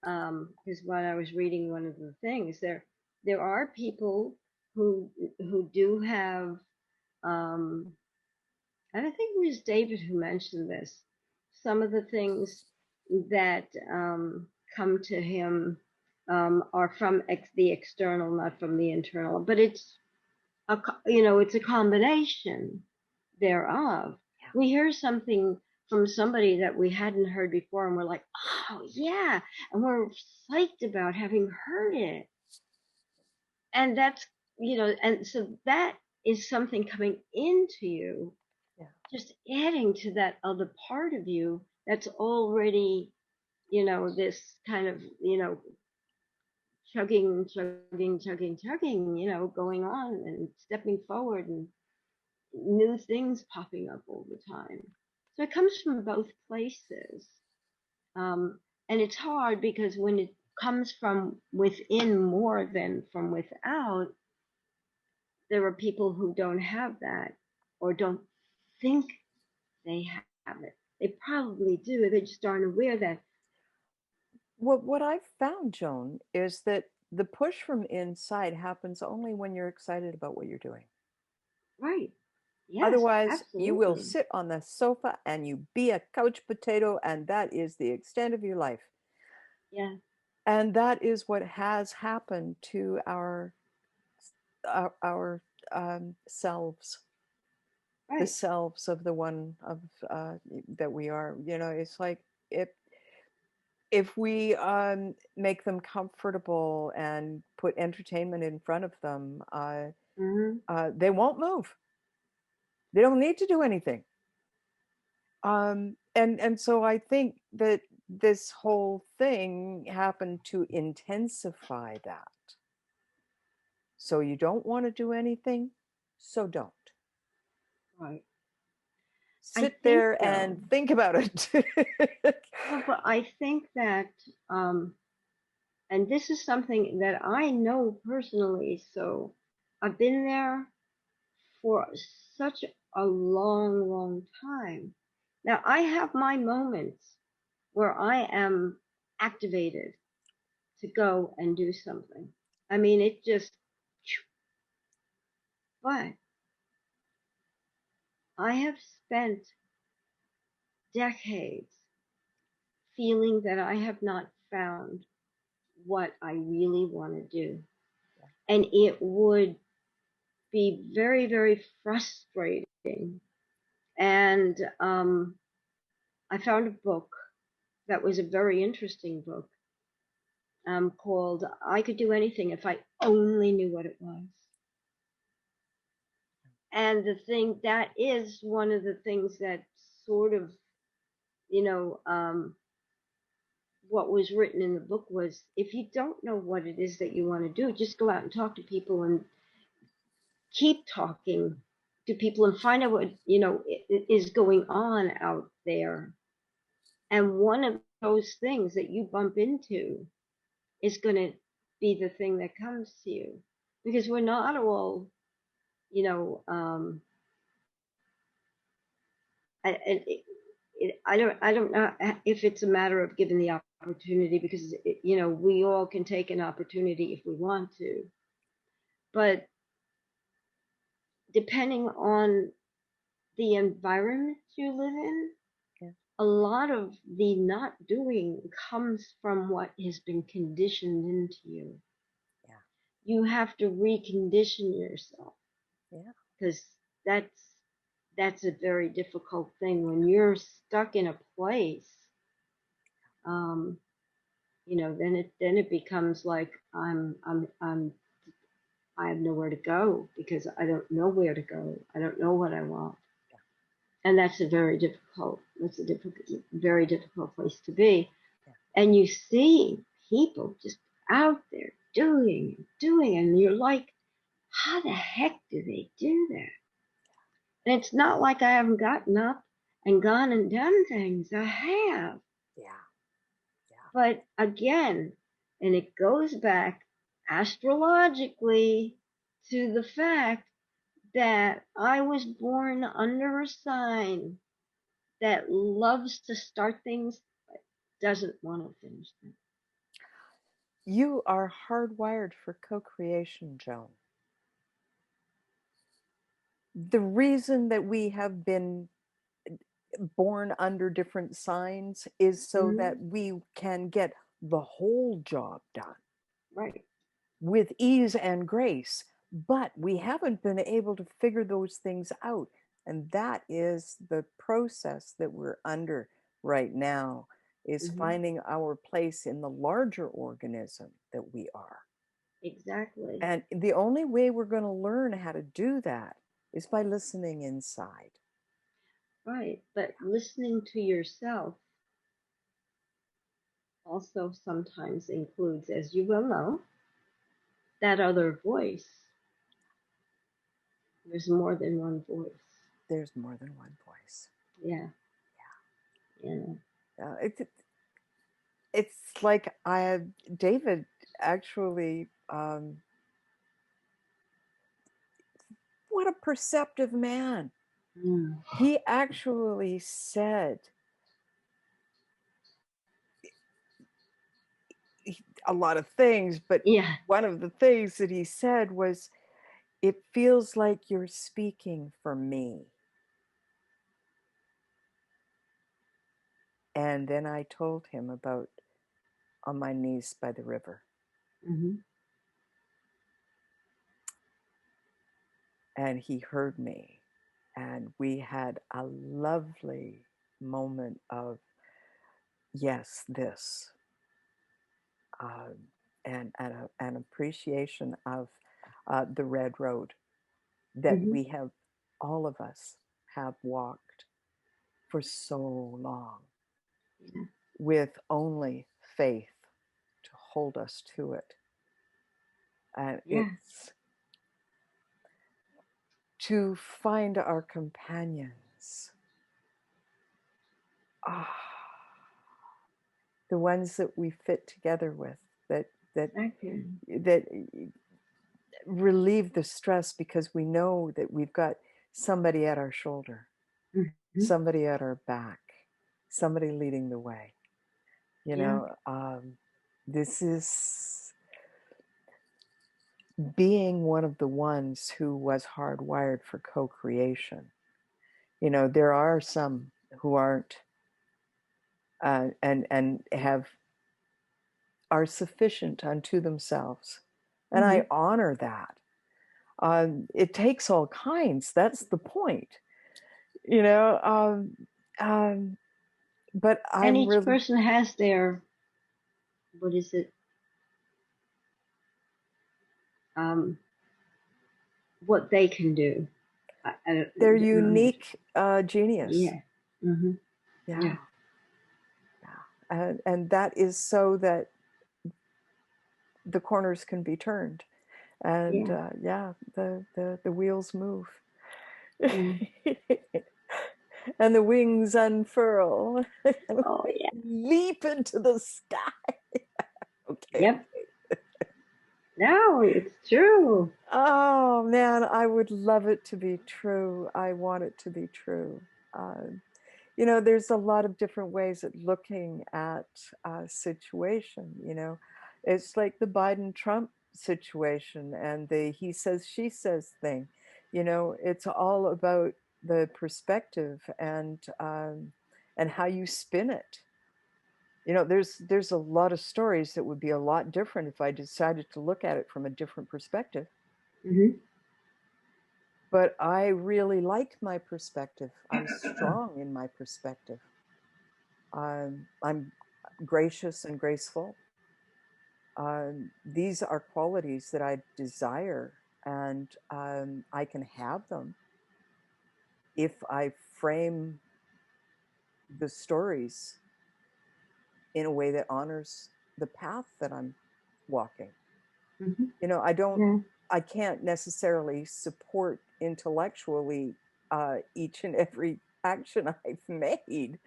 Speaker 2: because when I was reading one of the things, there are people who do have, um, and I think it was David who mentioned this. Some of the things that come to him are from the external, not from the internal. But it's it's a combination thereof.
Speaker 1: Yeah.
Speaker 2: We hear something from somebody that we hadn't heard before, and we're like, oh yeah, and we're psyched about having heard it. And that's and so that is something coming into you,
Speaker 1: Yeah.
Speaker 2: just adding to that other part of you that's already, this kind of, chugging, chugging, chugging, chugging, going on and stepping forward and new things popping up all the time. So it comes from both places. And it's hard because when it comes from within more than from without, there are people who don't have that or don't think they have it. They probably do. They just aren't aware that.
Speaker 1: What I've found, Joan, is that the push from inside happens only when you're excited about what you're doing.
Speaker 2: Right. Yes,
Speaker 1: Otherwise, you will
Speaker 2: absolutely.
Speaker 1: sit on the sofa and you be a couch potato, and that is the extent of your life.
Speaker 2: Yeah.
Speaker 1: And that is what has happened to our selves, the
Speaker 2: Right.
Speaker 1: selves of the one of that we are. It's like if we make them comfortable and put entertainment in front of them,
Speaker 2: Hmm.
Speaker 1: they won't move. They don't need to do anything. And so I think that this whole thing happened to intensify that. So you don't want to do anything, so don't.
Speaker 2: Right. I
Speaker 1: Sit
Speaker 2: think
Speaker 1: there
Speaker 2: though,
Speaker 1: and think about it.
Speaker 2: well, but I think that, and this is something that I know personally. So I've been there for such a long, long time. Now I have my moments where I am activated to go and do something. I mean, it just, but I have spent decades feeling that I have not found what I really want to do. And it would be very, very frustrating. And I found a book that was a very interesting book called I Could Do Anything If I Only Knew What It Was. And the thing that is one of the things that sort of, you know, what was written in the book was if you don't know what it is that you want to do, just go out and talk to people and keep talking to people and find out what, is going on out there. And one of those things that you bump into is going to be the thing that comes to you because we're not all, you know, I don't know if it's a matter of giving the opportunity because we all can take an opportunity if we want to, but depending on the environment you live in,
Speaker 1: Yeah.
Speaker 2: a lot of the not doing comes from what has been conditioned into you.
Speaker 1: Yeah.
Speaker 2: you have to recondition yourself,
Speaker 1: Yeah.
Speaker 2: because that's a very difficult thing when you're stuck in a place. Um, then it becomes like I have nowhere to go because I don't know where to go. I don't know what I want, and that's a very difficult. That's a very difficult place to be.
Speaker 1: Yeah.
Speaker 2: And you see people just out there doing, and you're like, how the heck do they do that? And it's not like I haven't gotten up and gone and done things. I have.
Speaker 1: Yeah. Yeah.
Speaker 2: But again, and it goes back astrologically to the fact that I was born under a sign that loves to start things but doesn't want to finish them.
Speaker 1: You are hardwired for co-creation, Joan. The reason that we have been born under different signs is so that
Speaker 2: Mm-hmm.
Speaker 1: we can get the whole job done
Speaker 2: Right.
Speaker 1: with ease and grace. But we haven't been able to figure those things out. And that is the process that we're under right now, is
Speaker 2: Mm-hmm.
Speaker 1: finding our place in the larger organism that we are.
Speaker 2: Exactly.
Speaker 1: And the only way we're going to learn how to do that is by listening inside.
Speaker 2: Right. But listening to yourself also sometimes includes, as you well know, that other voice. There's more than one voice.
Speaker 1: There's more than one voice.
Speaker 2: Yeah.
Speaker 1: Yeah.
Speaker 2: Yeah.
Speaker 1: It's like David actually, what a perceptive man.
Speaker 2: Mm.
Speaker 1: He actually said a lot of things, but
Speaker 2: Yeah.
Speaker 1: one of the things that he said was, it feels like you're speaking for me. And then I told him about On My Knees by the River.
Speaker 2: Mm-hmm.
Speaker 1: And he heard me. And we had a lovely moment of, yes, this, uh, and an appreciation of the red road that
Speaker 2: Mm-hmm.
Speaker 1: we have, all of us have walked for so long,
Speaker 2: Yeah.
Speaker 1: with only faith to hold us to it. And
Speaker 2: Yeah.
Speaker 1: it's to find our companions, the ones that we fit together with,
Speaker 2: Exactly.
Speaker 1: that relieve the stress, because we know that we've got somebody at our shoulder,
Speaker 2: Mm-hmm.
Speaker 1: somebody at our back, somebody leading the way.
Speaker 2: Yeah.
Speaker 1: This is being one of the ones who was hardwired for co-creation. There are some who aren't, and are sufficient unto themselves, and
Speaker 2: Mm-hmm.
Speaker 1: I honor that. It takes all kinds. That's the point, you know. But
Speaker 2: And
Speaker 1: I'm
Speaker 2: each
Speaker 1: really,
Speaker 2: person has their, what is it? Um, what they can do. I
Speaker 1: their
Speaker 2: don't know.
Speaker 1: unique genius.
Speaker 2: Yeah. Mm-hmm.
Speaker 1: Yeah,
Speaker 2: Yeah.
Speaker 1: yeah, and that is so that the corners can be turned, and
Speaker 2: Yeah.
Speaker 1: yeah, the wheels move,
Speaker 2: Yeah.
Speaker 1: and the wings unfurl, and
Speaker 2: Oh
Speaker 1: we
Speaker 2: yeah.
Speaker 1: leap into the sky. Okay.
Speaker 2: Yep. No, it's true.
Speaker 1: Oh man, I would love it to be true. I want it to be true. Uh, there's a lot of different ways at looking at a situation. It's like the Biden-Trump situation and the he says, she says thing. It's all about the perspective and how you spin it. You know, there's a lot of stories that would be a lot different if I decided to look at it from a different perspective.
Speaker 2: Mm-hmm.
Speaker 1: But I really like my perspective. I'm strong in my perspective. I'm gracious and graceful. These are qualities that I desire, and I can have them if I frame the stories in a way that honors the path that I'm walking.
Speaker 2: Mm-hmm.
Speaker 1: You know,
Speaker 2: Yeah.
Speaker 1: I can't necessarily support intellectually each and every action I've made,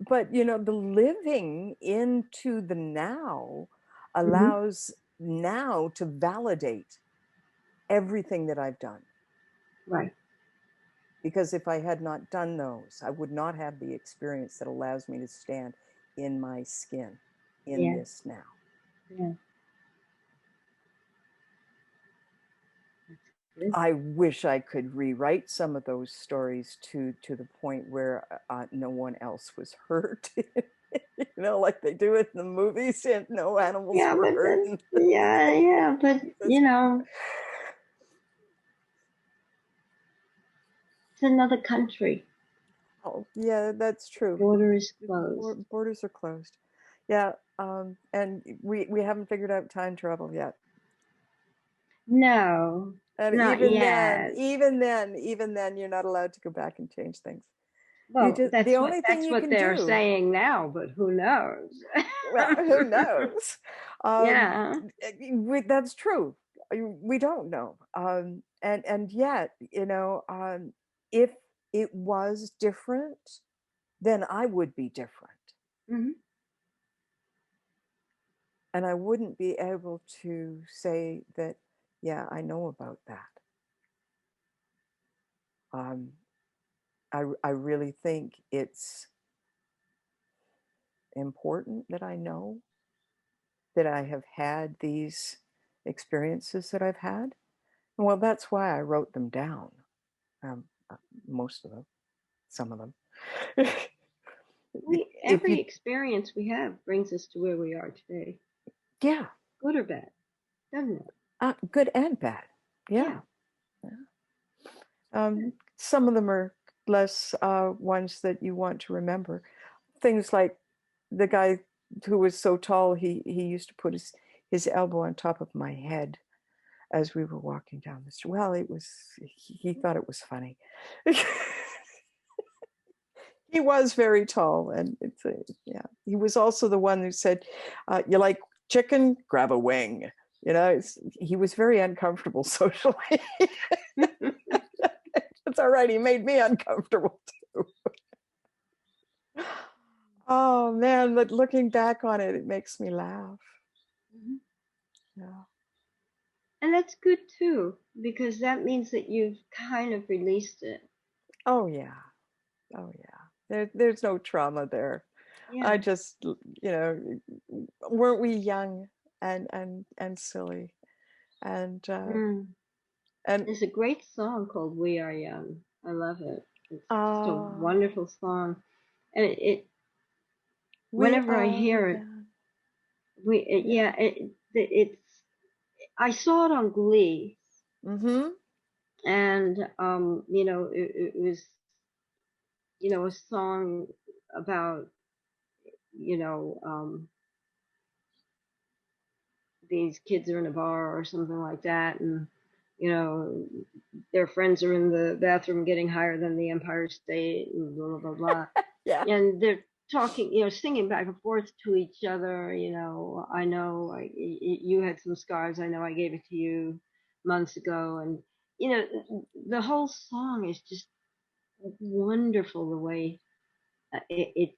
Speaker 1: but you know, the living into the now
Speaker 2: Mm-hmm.
Speaker 1: allows now to validate everything that I've done.
Speaker 2: Right.
Speaker 1: Because if I had not done those, I would not have the experience that allows me to stand in my skin in
Speaker 2: Yeah.
Speaker 1: this now.
Speaker 2: Yeah. That's good.
Speaker 1: I wish I could rewrite some of those stories to the point where no one else was hurt. You know, like they do it in the movies, and no animals
Speaker 2: Yeah,
Speaker 1: were
Speaker 2: but
Speaker 1: hurt.
Speaker 2: yeah, yeah, but it's another country.
Speaker 1: Oh, yeah, that's true.
Speaker 2: Border is closed.
Speaker 1: Borders are closed. Yeah, and we haven't figured out time travel yet.
Speaker 2: No,
Speaker 1: And
Speaker 2: not yet.
Speaker 1: even then, you're not allowed to go back and change things. You
Speaker 2: Well,
Speaker 1: just the only thing
Speaker 2: that's
Speaker 1: you
Speaker 2: what
Speaker 1: can
Speaker 2: they're
Speaker 1: do.
Speaker 2: saying now, but who knows?
Speaker 1: Well, who knows? Um,
Speaker 2: Yeah.
Speaker 1: that's true. We don't know. And yet, you know, if it was different, then I would be different,
Speaker 2: Hmm.
Speaker 1: and I wouldn't be able to say that. Yeah, I know about that. Um, I really think it's important that I know that I have had these experiences that I've had. Well, that's why I wrote them down. Um, uh, Most of them, some of them. If
Speaker 2: Every
Speaker 1: you,
Speaker 2: experience we have brings us to where we are today,
Speaker 1: yeah,
Speaker 2: good or bad, doesn't it?
Speaker 1: good and bad.
Speaker 2: Yeah.
Speaker 1: Yeah. Some of them are less ones that you want to remember. Things like the guy who was so tall, he used to put his elbow on top of my head as we were walking down the street. Well, he thought it was funny. He was very tall, and yeah. He was also the one who said, "You like chicken? Grab a wing." You know, he was very uncomfortable socially. It's all right. He made me uncomfortable too. Oh man, but looking back on it, it makes me laugh.
Speaker 2: Mhm.
Speaker 1: Yeah.
Speaker 2: And that's good too, because that means that you've kind of released it.
Speaker 1: Oh yeah. Oh yeah. There's no trauma there. I
Speaker 2: Yeah.
Speaker 1: just, weren't we young and silly and
Speaker 2: Mm.
Speaker 1: and
Speaker 2: There's a great song called "We Are Young." I love it. It's just a
Speaker 1: uh,
Speaker 2: wonderful song, and
Speaker 1: we
Speaker 2: whenever I
Speaker 1: are
Speaker 2: hear it,
Speaker 1: young. Yeah.
Speaker 2: yeah, it's. I saw it on Glee,
Speaker 1: Mm-hmm.
Speaker 2: and it was a song about you know um, these kids are in a bar or something like that, and you know their friends are in the bathroom getting higher than the Empire State, and blah blah blah blah,
Speaker 1: Yeah.
Speaker 2: and they're talking, singing back and forth to each other. I know you had some scars. I know I gave it to you months ago, and the whole song is just wonderful the way it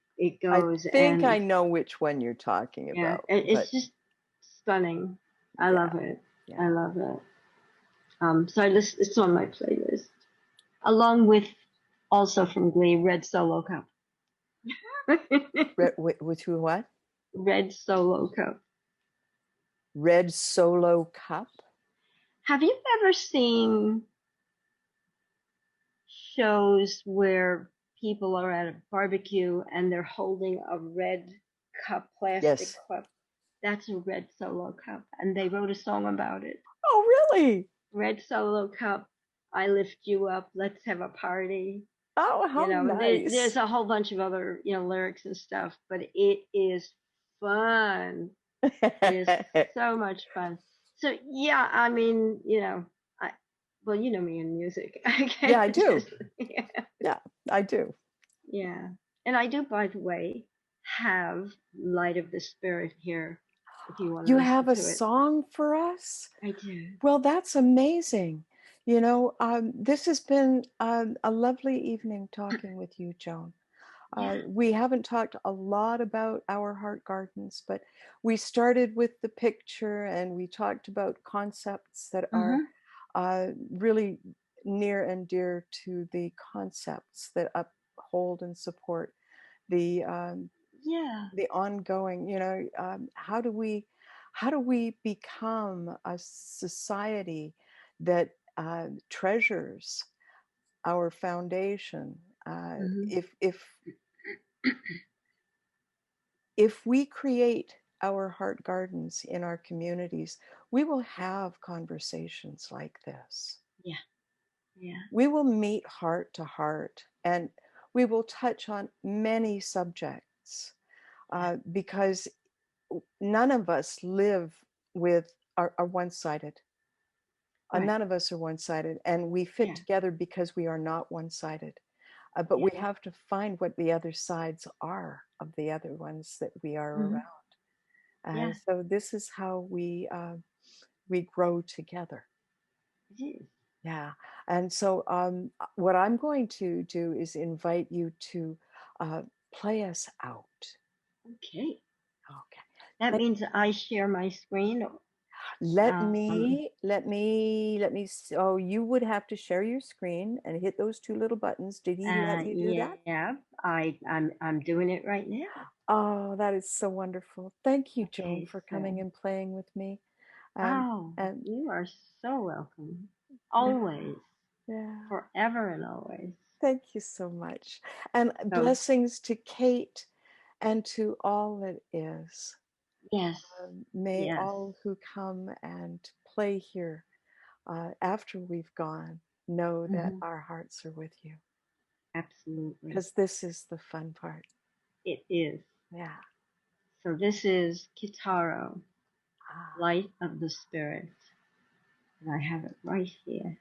Speaker 1: I
Speaker 2: goes,
Speaker 1: think I
Speaker 2: and
Speaker 1: know which one you're talking
Speaker 2: yeah,
Speaker 1: about,
Speaker 2: it's
Speaker 1: but
Speaker 2: just stunning. I
Speaker 1: yeah,
Speaker 2: love it. I
Speaker 1: yeah.
Speaker 2: love it. So it's on my playlist, along with also from Glee, Red Solo Cup.
Speaker 1: Which what?
Speaker 2: Red Solo Cup.
Speaker 1: Red Solo Cup?
Speaker 2: Have you ever seen shows where people are at a barbecue and they're holding a red cup, plastic
Speaker 1: Yes.
Speaker 2: cup. That's a red Solo cup, and they wrote a song about it.
Speaker 1: Oh, really?
Speaker 2: Red Solo cup, I lift you up. Let's have a party.
Speaker 1: Oh, how
Speaker 2: There's
Speaker 1: nice.
Speaker 2: a whole bunch of other lyrics and stuff, but it is fun. It is so much fun. So yeah, I mean, I well, you know me in music. I
Speaker 1: Yeah, I
Speaker 2: can't
Speaker 1: do.
Speaker 2: just yeah.
Speaker 1: Yeah, I do.
Speaker 2: Yeah. And I do, by the way, have Light of the Spirit here if you want to
Speaker 1: You
Speaker 2: listen
Speaker 1: have a
Speaker 2: to it.
Speaker 1: song for us?
Speaker 2: I do.
Speaker 1: Well, that's amazing. This has been a lovely evening talking with you, Joan.
Speaker 2: Yeah.
Speaker 1: We haven't talked a lot about our heart gardens, but we started with the picture and we talked about concepts that are
Speaker 2: Mm-hmm.
Speaker 1: really near and dear to the concepts that uphold and support the
Speaker 2: Yeah.
Speaker 1: ongoing. How do we become a society that treasures our foundation?
Speaker 2: Mm-hmm.
Speaker 1: If we create our heart gardens in our communities, we will have conversations like this.
Speaker 2: Yeah. Yeah.
Speaker 1: We will meet heart to heart and we will touch on many subjects
Speaker 2: Yeah.
Speaker 1: because none of us live with are one-sided.
Speaker 2: Right.
Speaker 1: None of us are one-sided, and we fit
Speaker 2: Yeah.
Speaker 1: together because we are not one-sided. But
Speaker 2: Yeah.
Speaker 1: we have to find what the other sides are of the other ones that we are
Speaker 2: Mm-hmm.
Speaker 1: around.
Speaker 2: Yeah.
Speaker 1: So this is how we grow together.
Speaker 2: It is.
Speaker 1: Yeah. And so what I'm going to do is invite you to uh, play us out.
Speaker 2: Okay.
Speaker 1: Okay.
Speaker 2: That means I share my screen.
Speaker 1: Let
Speaker 2: Um,
Speaker 1: me, let me, let me. Oh, you would have to share your screen and hit those two little buttons. Did he let you do that?
Speaker 2: yeah, I'm doing it right now.
Speaker 1: Oh, that is so wonderful. Thank you, Joan,
Speaker 2: Okay,
Speaker 1: for coming
Speaker 2: so
Speaker 1: and playing with me. Um,
Speaker 2: oh,
Speaker 1: and
Speaker 2: you are so welcome.
Speaker 1: yeah,
Speaker 2: Always,
Speaker 1: yeah.
Speaker 2: forever and always.
Speaker 1: Thank you so much. And
Speaker 2: So
Speaker 1: blessings to Cate and to all that is.
Speaker 2: yes,
Speaker 1: May
Speaker 2: yes,
Speaker 1: all who come and play here after we've gone know that
Speaker 2: hmm,
Speaker 1: our hearts are with you,
Speaker 2: absolutely.
Speaker 1: because this is the fun part.
Speaker 2: It is.
Speaker 1: Yeah.
Speaker 2: So this is Kitaro,
Speaker 1: Ah.
Speaker 2: Light of the Spirit. And I have it right here.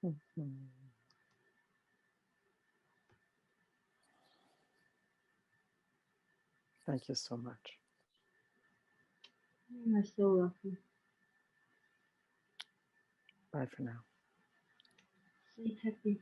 Speaker 1: Mhm. Thank you so much.
Speaker 2: You're so welcome.
Speaker 1: Bye for now.
Speaker 2: Sleep happy.